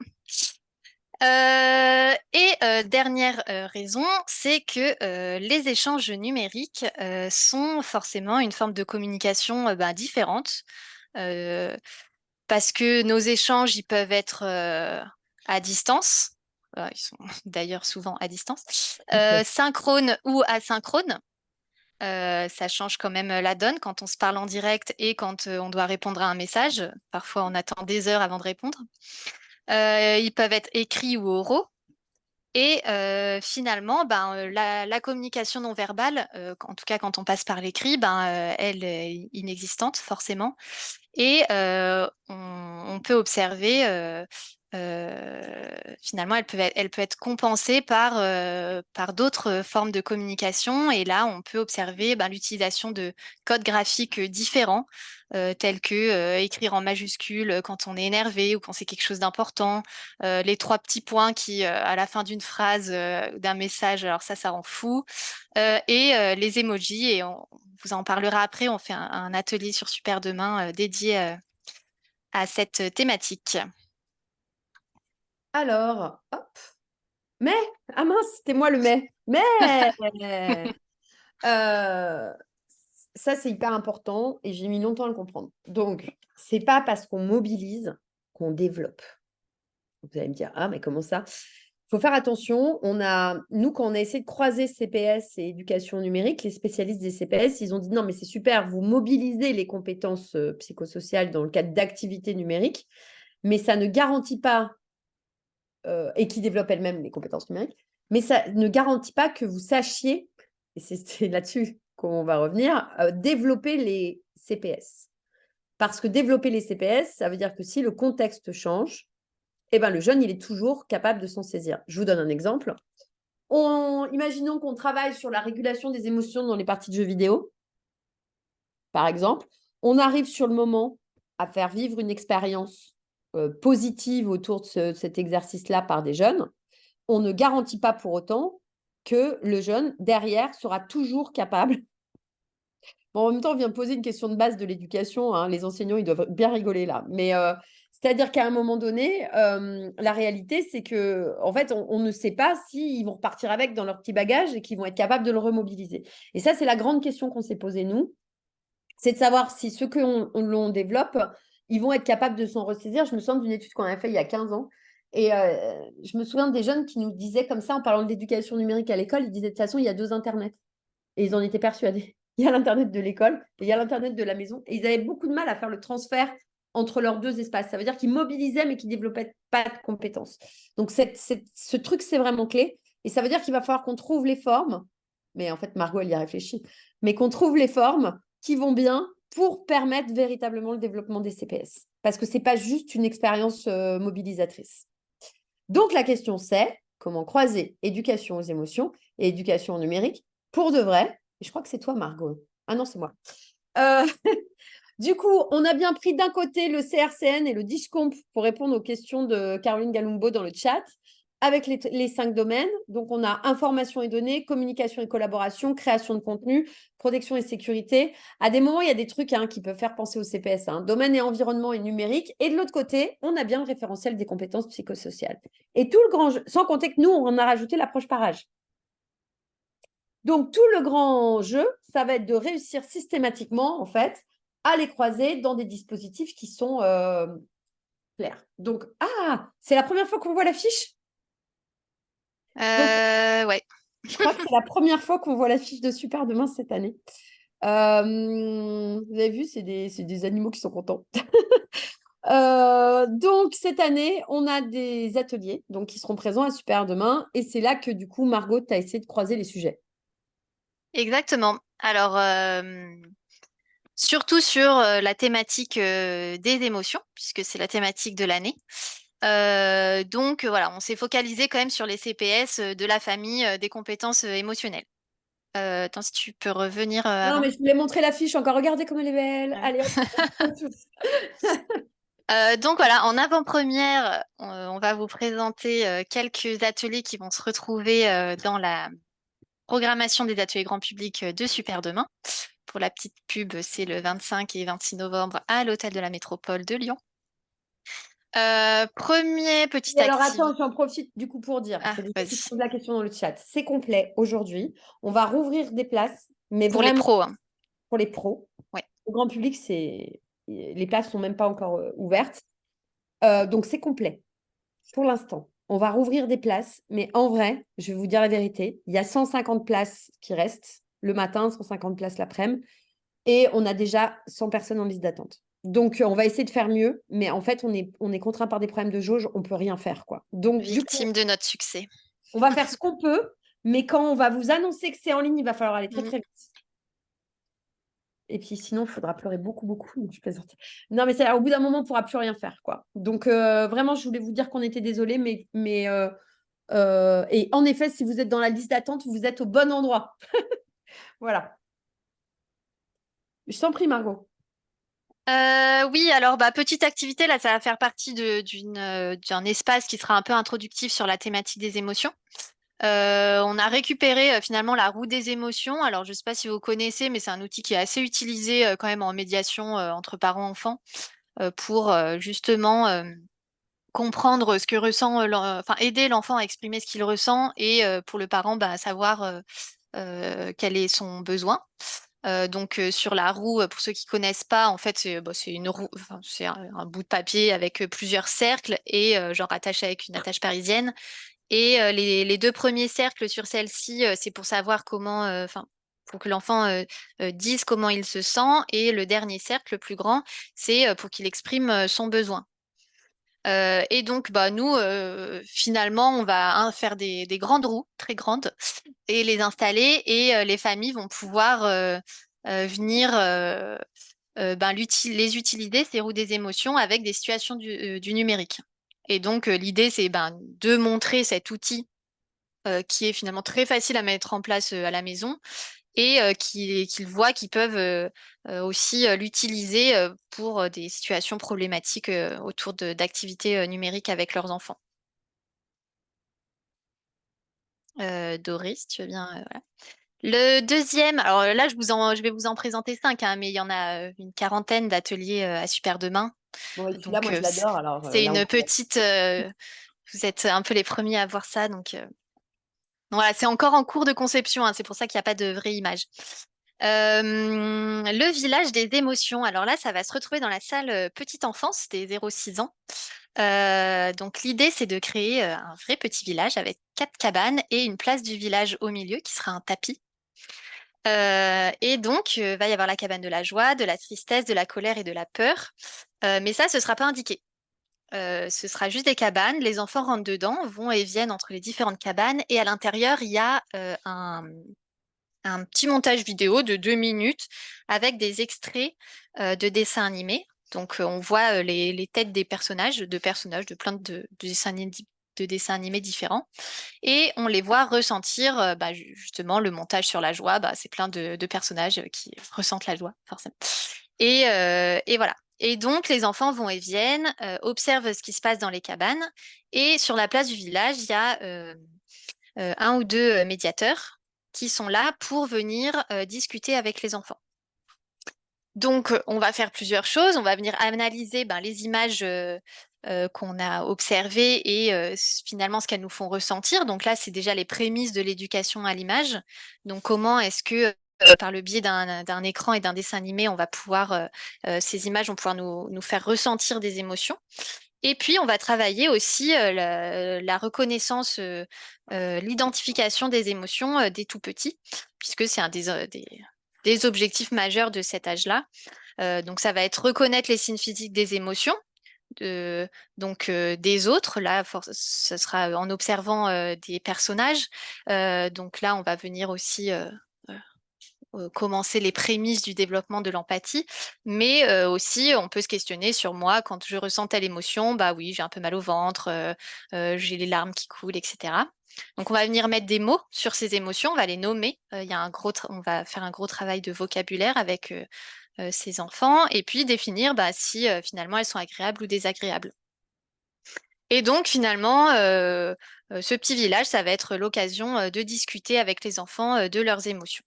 C: Dernière raison, c'est que les échanges numériques sont forcément une forme de communication différente, euh, parce que nos échanges, ils peuvent être à distance. Ils sont d'ailleurs souvent à distance, synchrone ou asynchrone. Ça change quand même la donne quand on se parle en direct et quand on doit répondre à un message. Parfois, on attend des heures avant de répondre. Ils peuvent être écrits ou oraux. Et finalement, la communication non verbale, en tout cas quand on passe par l'écrit, elle est inexistante forcément. Et on peut observer, finalement, elle peut être compensée par d'autres formes de communication. Et là, on peut observer l'utilisation de codes graphiques différents, tels que écrire en majuscule quand on est énervé ou quand c'est quelque chose d'important, les trois petits points qui, à la fin d'une phrase, d'un message, alors ça rend fou, et les emojis. Et on vous en parlera après, on fait un atelier sur Super Demain dédié à cette thématique.
A: Alors, hop. Mais, ah mince, c'était moi le mais. Mais, euh, ça, c'est hyper important et j'ai mis longtemps à le comprendre. Donc, c'est pas parce qu'on mobilise qu'on développe. Vous allez me dire, ah, mais comment ça? Il faut faire attention. Nous, quand on a essayé de croiser CPS et éducation numérique, les spécialistes des CPS, ils ont dit non, mais c'est super, vous mobilisez les compétences psychosociales dans le cadre d'activités numériques, mais ça ne garantit pas, et qui développent elles-mêmes les compétences numériques, mais ça ne garantit pas que vous sachiez, et c'est là-dessus qu'on va revenir, développer les CPS. Parce que développer les CPS, ça veut dire que si le contexte change, eh ben, le jeune, il est toujours capable de s'en saisir. Je vous donne un exemple. Imaginons qu'on travaille sur la régulation des émotions dans les parties de jeux vidéo, par exemple. On arrive sur le moment à faire vivre une expérience positive autour de cet exercice-là par des jeunes. On ne garantit pas pour autant que le jeune, derrière, sera toujours capable. Bon, en même temps, on vient poser une question de base de l'éducation. Hein. Les enseignants, ils doivent bien rigoler là. Mais c'est-à-dire qu'à un moment donné, la réalité, c'est que, en fait, on ne sait pas s'ils vont repartir avec dans leur petit bagage et qu'ils vont être capables de le remobiliser. Et ça, c'est la grande question qu'on s'est posée, nous. C'est de savoir si ceux que l'on développe, ils vont être capables de s'en ressaisir. Je me souviens d'une étude qu'on a faite il y a 15 ans. Et je me souviens des jeunes qui nous disaient comme ça, en parlant d'éducation numérique à l'école, ils disaient de toute façon, il y a 2 Internets. Et ils en étaient persuadés. Il y a l'Internet de l'école et il y a l'Internet de la maison. Et ils avaient beaucoup de mal à faire le transfert entre leurs 2 espaces. Ça veut dire qu'ils mobilisaient, mais qu'ils ne développaient pas de compétences. Donc, ce truc, c'est vraiment clé. Et ça veut dire qu'il va falloir qu'on trouve les formes. Mais en fait, Margot, elle y a réfléchi. Mais qu'on trouve les formes qui vont bien pour permettre véritablement le développement des CPS. Parce que ce n'est pas juste une expérience mobilisatrice. Donc, la question, c'est comment croiser éducation aux émotions et éducation au numérique pour de vrai. Et je crois que c'est toi, Margot. Ah non, c'est moi. Du coup, on a bien pris d'un côté le CRCN et le DISCOMP pour répondre aux questions de Caroline Galumbo dans le chat, avec les 5 domaines. Donc, on a information et données, communication et collaboration, création de contenu, protection et sécurité. À des moments, il y a des trucs qui peuvent faire penser au CPS. Domaine et environnement et numérique. Et de l'autre côté, on a bien le référentiel des compétences psychosociales. Et tout le grand jeu, sans compter que nous, on a rajouté l'approche par âge. Donc, tout le grand jeu, ça va être de réussir systématiquement, en fait, à les croiser dans des dispositifs qui sont clairs. Donc, c'est la première fois qu'on voit la fiche?
C: Ouais.
A: Je crois que c'est la première fois qu'on voit la fiche de Super Demain cette année. Vous avez vu, c'est des animaux qui sont contents. Donc, cette année, on a des ateliers donc, qui seront présents à Super demain. Et c'est là que, du coup, Margot, tu as essayé de croiser les sujets.
C: Exactement. Alors, surtout sur la thématique des émotions, puisque c'est la thématique de l'année. Donc, voilà, on s'est focalisé quand même sur les CPS de la famille des compétences émotionnelles. Attends, si tu peux revenir
A: Non,
C: avant.
A: mais je voulais montrer l'affiche encore. Regardez comme elle est belle.
C: Ouais.
A: Allez, hop, on fait tous.
C: Donc voilà, en avant-première, on va vous présenter quelques ateliers qui vont se retrouver dans la programmation des ateliers grand public de Super Demain. Pour la petite pub, c'est le 25 et 26 novembre à l'Hôtel de la Métropole de Lyon. Premier
A: Et
C: petit
A: alors,
C: actif.
A: attends, j'en profite du coup pour dire, parce
C: Ah,
A: qu'il y a des gens qui se
C: vas-y.
A: posent la question dans le chat. C'est complet aujourd'hui. On va rouvrir des places, mais
C: Pour les
A: vraiment
C: pros, hein.
A: pour les pros.
C: Ouais.
A: Le grand public, les places sont même pas encore ouvertes. Donc, c'est complet pour l'instant. On va rouvrir des places, mais en vrai, je vais vous dire la vérité, il y a 150 places qui restent le matin, 150 places l'après-midi, et on a déjà 100 personnes en liste d'attente. Donc, on va essayer de faire mieux, mais en fait, on est contraint par des problèmes de jauge, on peut rien faire, quoi. Donc, du coup,
C: Victime de notre succès.
A: on va faire ce qu'on peut, mais quand on va vous annoncer que c'est en ligne, il va falloir aller très,
C: Mm.
A: très vite. Et puis sinon, il faudra pleurer beaucoup, beaucoup. Donc, je plaisante. Non, mais c'est au bout d'un moment, on ne pourra plus rien faire, quoi. Donc, vraiment, je voulais vous dire qu'on était désolés, et en effet, si vous êtes dans la liste d'attente, vous êtes au bon endroit. Voilà. Je t'en prie, Margot.
C: Oui, alors bah, petite activité, là, ça va faire partie d'un espace qui sera un peu introductif sur la thématique des émotions. On a récupéré finalement la roue des émotions. Alors, je ne sais pas si vous connaissez, mais c'est un outil qui est assez utilisé quand même en médiation entre parents-enfants pour justement comprendre ce que ressent, enfin aider l'enfant à exprimer ce qu'il ressent et pour le parent, bah, savoir quel est son besoin. Donc sur la roue, pour ceux qui connaissent pas, en fait c'est bah, c'est une roue, enfin, c'est un bout de papier avec plusieurs cercles et genre attaché avec une attache parisienne. Et les deux premiers cercles sur celle-ci, c'est pour savoir comment, enfin, pour que l'enfant dise comment il se sent. Et le dernier cercle, le plus grand, c'est pour qu'il exprime son besoin. Et donc, bah, nous, finalement, on va faire des grandes roues, très grandes, et les installer. Et les familles vont pouvoir venir ben, les utiliser, ces roues des émotions, avec des situations du numérique. Et donc, l'idée, c'est ben, de montrer cet outil qui est finalement très facile à mettre en place à la maison et qu'ils voient qu'ils peuvent aussi l'utiliser pour des situations problématiques autour d'activités numériques avec leurs enfants. Doris, tu veux bien voilà. Le deuxième, alors là, je vais vous en présenter 5, hein, mais il y en a une quarantaine d'ateliers à Super Demain.
A: Bon, et celui-là,
C: Donc,
A: moi, je l'adore. Alors
C: c'est
A: là, on
C: une
A: peut.
C: petite. Vous êtes un peu les premiers à voir ça. Donc, voilà, c'est encore en cours de conception, hein, c'est pour ça qu'il n'y a pas de vraie image. Le village des émotions. Alors là, ça va se retrouver dans la salle petite enfance des 0-6 ans. Donc l'idée, c'est de créer un vrai petit village avec 4 cabanes et une place du village au milieu qui sera un tapis. Et donc, va y avoir la cabane de la joie, de la tristesse, de la colère et de la peur. Mais ça, ce ne sera pas indiqué. Ce sera juste des cabanes. Les enfants rentrent dedans, vont et viennent entre les différentes cabanes. Et à l'intérieur, il y a un petit montage vidéo de 2 minutes avec des extraits de dessins animés. Donc, on voit les têtes des personnages, de plein de dessins animés différents. Et on les voit ressentir bah, justement le montage sur la joie. Bah, c'est plein de personnages qui ressentent la joie, forcément. Et voilà. Et donc, les enfants vont et viennent, observent ce qui se passe dans les cabanes. Et sur la place du village, il y a un ou deux médiateurs qui sont là pour venir discuter avec les enfants. Donc, on va faire plusieurs choses. On va venir analyser ben, les images qu'on a observées et finalement ce qu'elles nous font ressentir. Donc là, c'est déjà les prémices de l'éducation à l'image. Donc, comment est-ce que par le biais d'un écran et d'un dessin animé, on va pouvoir, ces images vont pouvoir nous faire ressentir des émotions. Et puis, on va travailler aussi la reconnaissance, l'identification des émotions des tout petits, puisque c'est un des objectifs majeurs de cet âge-là. Donc, ça va être reconnaître les signes physiques des émotions, des autres. Là, ce sera en observant des personnages. Donc là, on va venir aussi commencer les prémices du développement de l'empathie, mais aussi on peut se questionner sur moi quand je ressens telle émotion, bah oui, j'ai un peu mal au ventre, j'ai les larmes qui coulent, etc. Donc on va venir mettre des mots sur ces émotions, on va les nommer. Il y a on va faire un gros travail de vocabulaire avec ces enfants et puis définir bah, si finalement elles sont agréables ou désagréables. Et donc finalement, ce petit village, ça va être l'occasion de discuter avec les enfants de leurs émotions.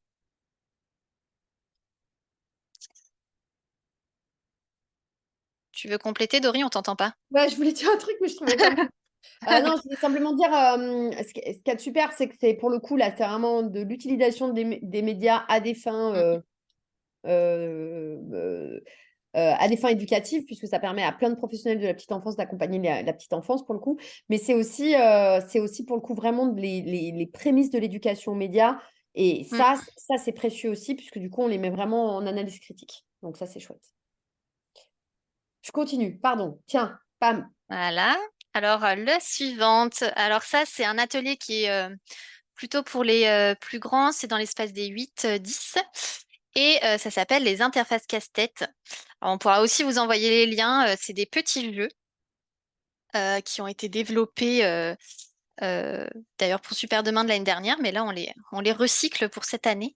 C: Tu veux compléter, Dory? On t'entend pas.
A: Ouais, je voulais dire un truc, mais je trouvais pas. Non, je voulais simplement dire, ce qui est super, c'est que c'est pour le coup, là, c'est vraiment de l'utilisation des médias à des fins,
C: Mm,
A: à des fins éducatives, puisque ça permet à plein de professionnels de la petite enfance d'accompagner la petite enfance pour le coup. Mais c'est aussi pour le coup vraiment les prémices de l'éducation aux médias. Et
C: mm.
A: ça c'est précieux aussi, puisque du coup, on les met vraiment en analyse critique. Donc ça, c'est chouette. Je continue, pardon. Tiens, pam.
C: Voilà. Alors, la suivante. Alors, ça, c'est un atelier qui est plutôt pour les plus grands. C'est dans l'espace des 8-10. Et ça s'appelle les interfaces casse-tête. Alors, on pourra aussi vous envoyer les liens. C'est des petits jeux qui ont été développés euh, d'ailleurs pour Super Demain de l'année dernière. Mais là, on les recycle pour cette année.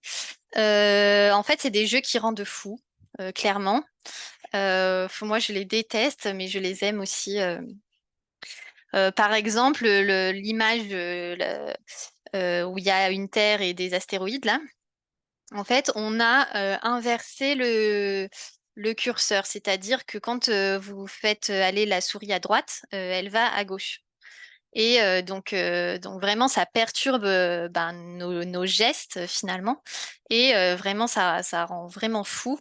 C: En fait, c'est des jeux qui rendent fou, clairement. Moi, je les déteste, mais je les aime aussi. Par exemple, l'image où il y a une Terre et des astéroïdes, là, en fait, on a inversé le curseur, c'est-à-dire que quand vous faites aller la souris à droite, elle va à gauche. Et donc vraiment, ça perturbe ben, nos gestes finalement. Et vraiment, ça rend vraiment fou.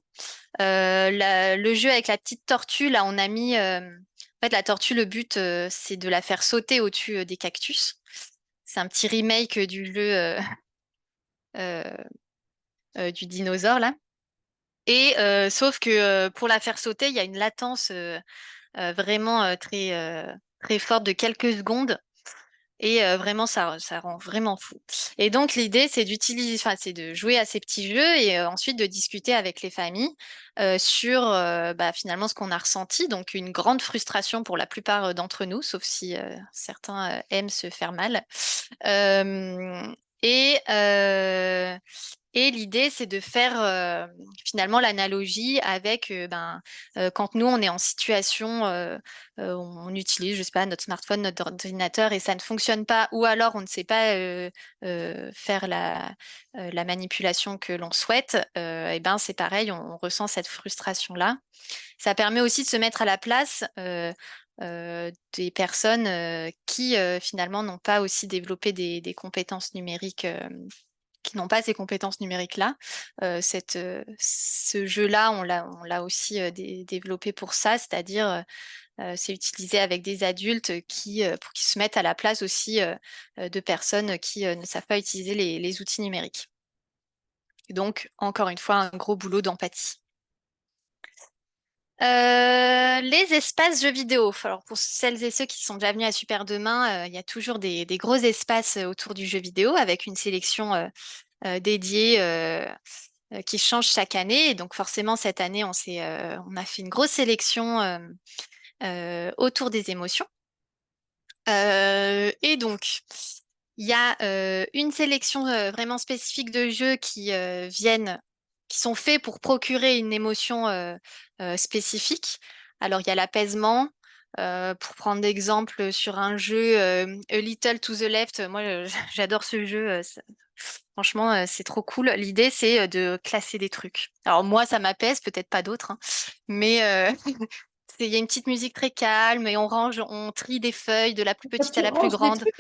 C: Le jeu avec la petite tortue, là, on a mis. En fait, la tortue, le but, c'est de la faire sauter au-dessus des cactus. C'est un petit remake du jeu euh, du dinosaure, là. Et sauf que pour la faire sauter, il y a une latence vraiment très forte de quelques secondes. Et vraiment, ça rend vraiment fou. Et donc, l'idée, c'est de jouer à ces petits jeux et ensuite de discuter avec les familles sur bah, finalement ce qu'on a ressenti. Donc, une grande frustration pour la plupart d'entre nous, sauf si certains aiment se faire mal. Euh, et, euh, et l'idée, c'est de faire finalement l'analogie avec quand nous, on est en situation, on utilise, je sais pas, notre smartphone, notre ordinateur et ça ne fonctionne pas, ou alors on ne sait pas faire la manipulation que l'on souhaite, et ben c'est pareil, on ressent cette frustration-là. Ça permet aussi de se mettre à la place des personnes qui finalement n'ont pas aussi développé des compétences numériques qui n'ont pas ces compétences numériques-là. Ce jeu-là, on l'a aussi développé pour ça, c'est-à-dire c'est utilisé avec des adultes pour qu'ils se mettent à la place aussi de personnes qui ne savent pas utiliser les outils numériques. Et donc, encore une fois, un gros boulot d'empathie. Les espaces jeux vidéo. Alors pour celles et ceux qui sont déjà venus à Super Demain, il y a toujours des gros espaces autour du jeu vidéo avec une sélection dédiée qui change chaque année. Et donc forcément, cette année, on a fait une grosse sélection autour des émotions. Et donc, il y a une sélection vraiment spécifique de jeux qui sont faits pour procurer une émotion spécifique. Alors, il y a l'apaisement. Pour prendre d'exemple sur un jeu A Little to the Left, moi j'adore ce jeu. Franchement, c'est trop cool. L'idée, c'est de classer des trucs. Alors moi, ça m'apaise, peut-être pas d'autres, hein, mais il y a une petite musique très calme et on trie des feuilles de la plus petite à
A: Tu
C: la plus
A: ranges des
C: grande.
A: trucs.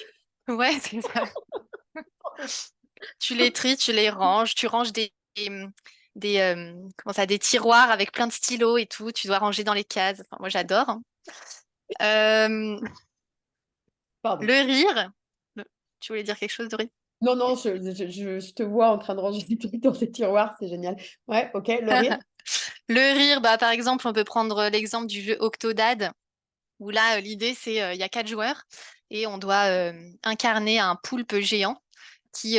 C: Ouais, c'est ça. Tu les tries, tu les ranges, tu ranges comment ça, des tiroirs avec plein de stylos et tout. Tu dois ranger dans les cases. Enfin, moi, j'adore, hein. Euh,
A: Pardon.
C: le rire. Tu voulais dire quelque chose, Dory?
A: Non, non, je te vois en train de ranger des trucs dans tes tiroirs, c'est génial. Ouais, ok, le rire.
C: Le rire, bah, par exemple, on peut prendre l'exemple du jeu Octodad. où là, l'idée, c'est il y a 4 joueurs et on doit incarner un poulpe géant qui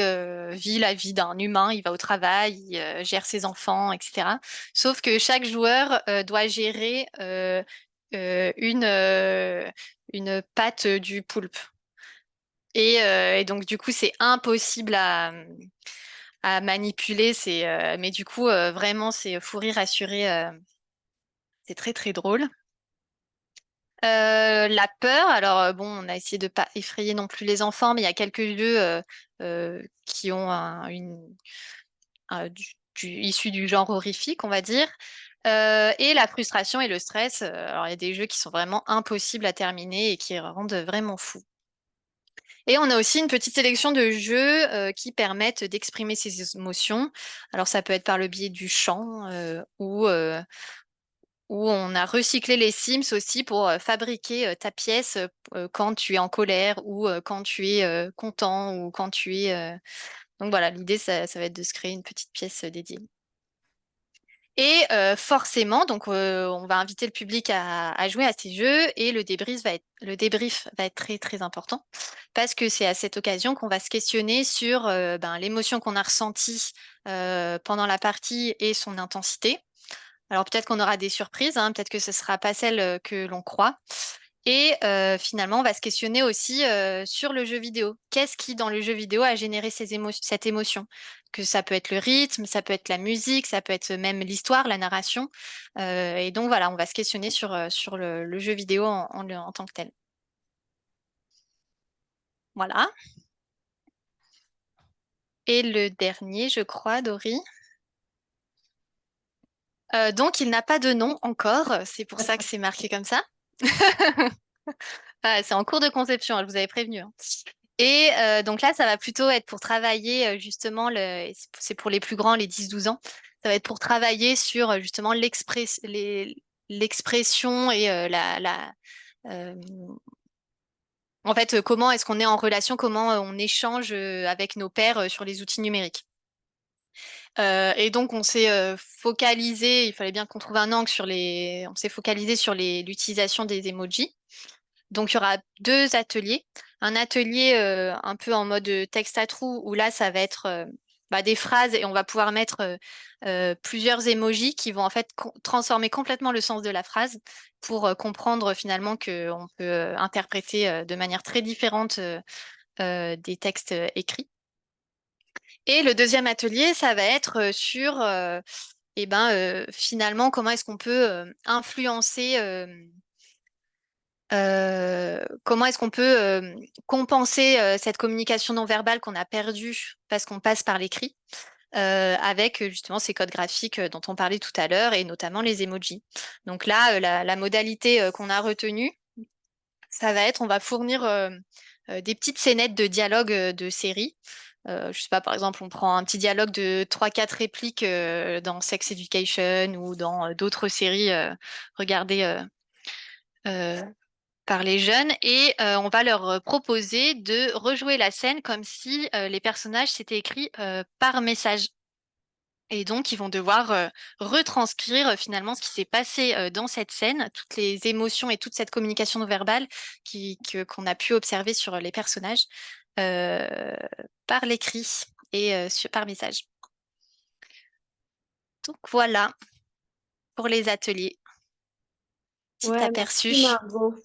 C: vit la vie d'un humain, il va au travail, il gère ses enfants, etc. Sauf que chaque joueur doit gérer une patte du poulpe. Et donc, du coup, c'est impossible à manipuler. Mais du coup, vraiment, c'est fou rire assuré. C'est très, très drôle. La peur, alors bon, on a essayé de pas effrayer non plus les enfants, mais il y a quelques jeux qui ont issus du genre horrifique, on va dire. Et la frustration et le stress. Alors, il y a des jeux qui sont vraiment impossibles à terminer et qui rendent vraiment fou. Et on a aussi une petite sélection de jeux qui permettent d'exprimer ses émotions. Alors, ça peut être par le biais du chant ou on a recyclé les Sims aussi pour fabriquer ta pièce quand tu es en colère ou quand tu es content ou quand tu es... Donc voilà, l'idée, ça va être de se créer une petite pièce dédiée. Et forcément, donc on va inviter le public à jouer à ces jeux et le débrief va être très très important parce que c'est à cette occasion qu'on va se questionner sur l'émotion qu'on a ressentie pendant la partie et son intensité. Alors peut-être qu'on aura des surprises, hein, peut-être que ce ne sera pas celle que l'on croit. Et finalement, on va se questionner aussi sur le jeu vidéo. Qu'est-ce qui, dans le jeu vidéo, a généré cette émotion? Que ça peut être le rythme, ça peut être la musique, ça peut être même l'histoire, la narration. Et donc voilà, on va se questionner sur le jeu vidéo en tant que tel. Voilà. Et le dernier, je crois, Dory. Donc, il n'a pas de nom encore. C'est pour ça que c'est marqué comme ça. Ah, c'est en cours de conception, je vous avais prévenu, hein. Et donc là, ça va plutôt être pour travailler justement, c'est pour les plus grands, les 10-12 ans, ça va être pour travailler sur justement l'expression et euh, en fait, comment est-ce qu'on est en relation, comment on échange avec nos pairs sur les outils numériques. Et donc, on s'est focalisé, il fallait bien qu'on trouve un angle on s'est focalisé sur l'utilisation des emojis. Donc, il y aura 2 ateliers. Un atelier un peu en mode texte à trous, où là, ça va être des phrases et on va pouvoir mettre plusieurs emojis qui vont en fait transformer complètement le sens de la phrase pour comprendre finalement qu'on peut interpréter de manière très différente des textes écrits. Et le deuxième atelier, ça va être sur finalement comment est-ce qu'on peut influencer comment est-ce qu'on peut compenser cette communication non verbale qu'on a perdue parce qu'on passe par l'écrit avec justement ces codes graphiques dont on parlait tout à l'heure et notamment les emojis. Donc là, la modalité qu'on a retenue, ça va être, on va fournir des petites scénettes de dialogue de série. Je sais pas, par exemple, on prend un petit dialogue de 3-4 répliques dans Sex Education ou dans d'autres séries regardées euh, par les jeunes et on va leur proposer de rejouer la scène comme si les personnages s'étaient écrits par message. Et donc, ils vont devoir retranscrire finalement ce qui s'est passé dans cette scène, toutes les émotions et toute cette communication non verbale qu'on a pu observer sur les personnages euh, par l'écrit et par message. Donc voilà pour les ateliers. Petit
A: Ouais,
C: aperçu.
A: merci Margot.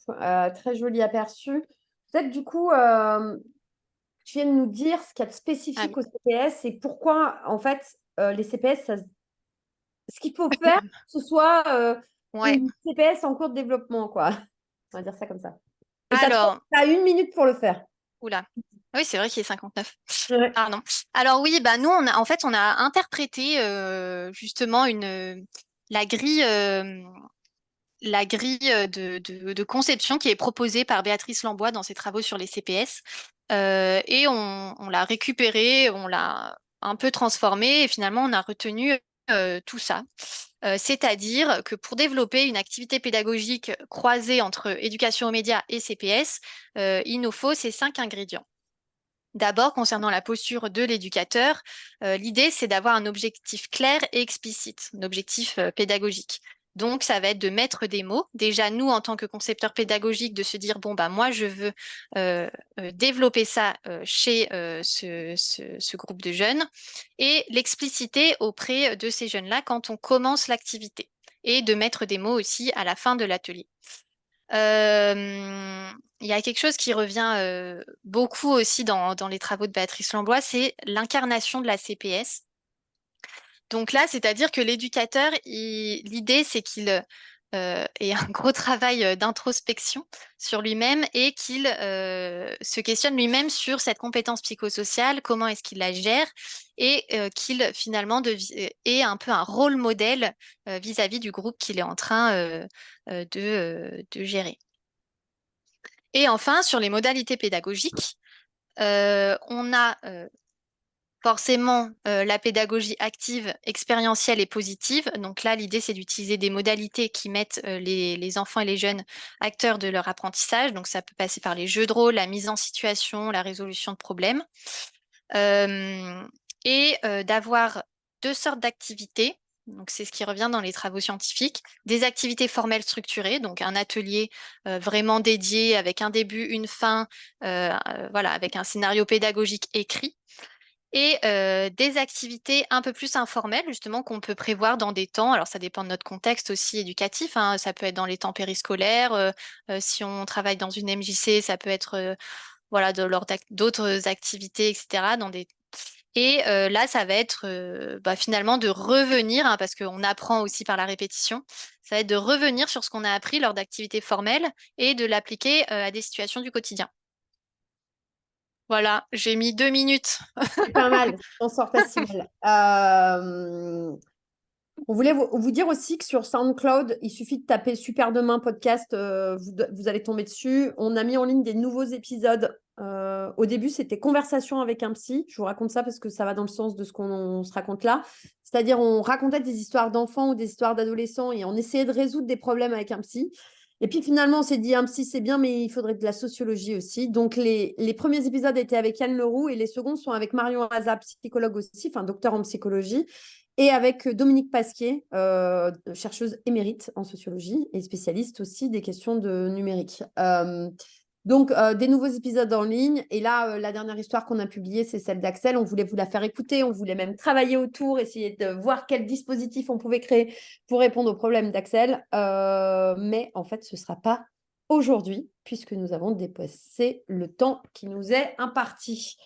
A: Très joli aperçu. Peut-être du coup, tu viens de nous dire ce qu'il y a de
C: Ah
A: spécifique
C: oui.
A: au CPS et pourquoi, en fait, les CPS, ce qu'il faut faire, que ce soit
C: Ouais.
A: une CPS en cours de développement, quoi. On va dire ça comme ça. Et tu
C: Alors,
A: as 1 minute pour le faire.
C: oula. Oui, c'est vrai qu'il est 59.
A: Ouais.
C: Pardon. Alors oui, nous, on a interprété justement la grille de conception qui est proposée par Béatrice Lambois dans ses travaux sur les CPS. Et on l'a récupérée, on l'a un peu transformée et finalement, on a retenu tout ça. C'est-à-dire que pour développer une activité pédagogique croisée entre éducation aux médias et CPS, il nous faut ces 5 ingrédients. D'abord, concernant la posture de l'éducateur, l'idée, c'est d'avoir un objectif clair et explicite, un objectif pédagogique. Donc, ça va être de mettre des mots. Déjà, nous, en tant que concepteurs pédagogiques, de se dire, bon, bah, moi, je veux développer ça chez ce groupe de jeunes et l'expliciter auprès de ces jeunes-là quand on commence l'activité et de mettre des mots aussi à la fin de l'atelier. Il y a quelque chose qui revient beaucoup aussi dans les travaux de Béatrice Lambois, c'est l'incarnation de la CPS. Donc là, c'est-à-dire que l'éducateur, l'idée, c'est qu'il ait un gros travail d'introspection sur lui-même et qu'il se questionne lui-même sur cette compétence psychosociale, comment est-ce qu'il la gère et qu'il finalement ait un peu un rôle modèle vis-à-vis du groupe qu'il est en train de gérer. Et enfin, sur les modalités pédagogiques, on a forcément la pédagogie active, expérientielle et positive. Donc là, l'idée, c'est d'utiliser des modalités qui mettent les enfants et les jeunes acteurs de leur apprentissage. Donc ça peut passer par les jeux de rôle, la mise en situation, la résolution de problèmes. D'avoir deux sortes d'activités. Donc, c'est ce qui revient dans les travaux scientifiques. Des activités formelles structurées, donc un atelier vraiment dédié avec un début, une fin, voilà, avec un scénario pédagogique écrit. Et des activités un peu plus informelles, justement, qu'on peut prévoir dans des temps. Alors, ça dépend de notre contexte aussi éducatif, hein. Ça peut être dans les temps périscolaires. Si on travaille dans une MJC, ça peut être voilà, lors d'autres activités, etc. Et là, ça va être finalement de revenir, hein, parce qu'on apprend aussi par la répétition, ça va être de revenir sur ce qu'on a appris lors d'activités formelles et de l'appliquer à des situations du quotidien. Voilà, j'ai mis 2 minutes.
A: C'est pas mal, on sort pas si mal. On voulait vous dire aussi que sur SoundCloud, il suffit de taper Super Demain podcast, vous allez tomber dessus. On a mis en ligne des nouveaux épisodes. Au début, c'était conversation avec un psy. Je vous raconte ça parce que ça va dans le sens de ce qu'on se raconte là. C'est-à-dire, on racontait des histoires d'enfants ou des histoires d'adolescents et on essayait de résoudre des problèmes avec un psy. Et puis finalement, on s'est dit, un psy, c'est bien, mais il faudrait de la sociologie aussi. Donc, les premiers épisodes étaient avec Yann Leroux et les seconds sont avec Marion Haza, psychologue aussi, enfin docteur en psychologie, et avec Dominique Pasquier, chercheuse émérite en sociologie et spécialiste aussi des questions de numérique. Donc, des nouveaux épisodes en ligne. Et là, la dernière histoire qu'on a publiée, c'est celle d'Axel. On voulait vous la faire écouter. On voulait même travailler autour, essayer de voir quel dispositif on pouvait créer pour répondre aux problèmes d'Axel. Mais en fait, ce ne sera pas aujourd'hui, puisque nous avons dépassé le temps qui nous est imparti.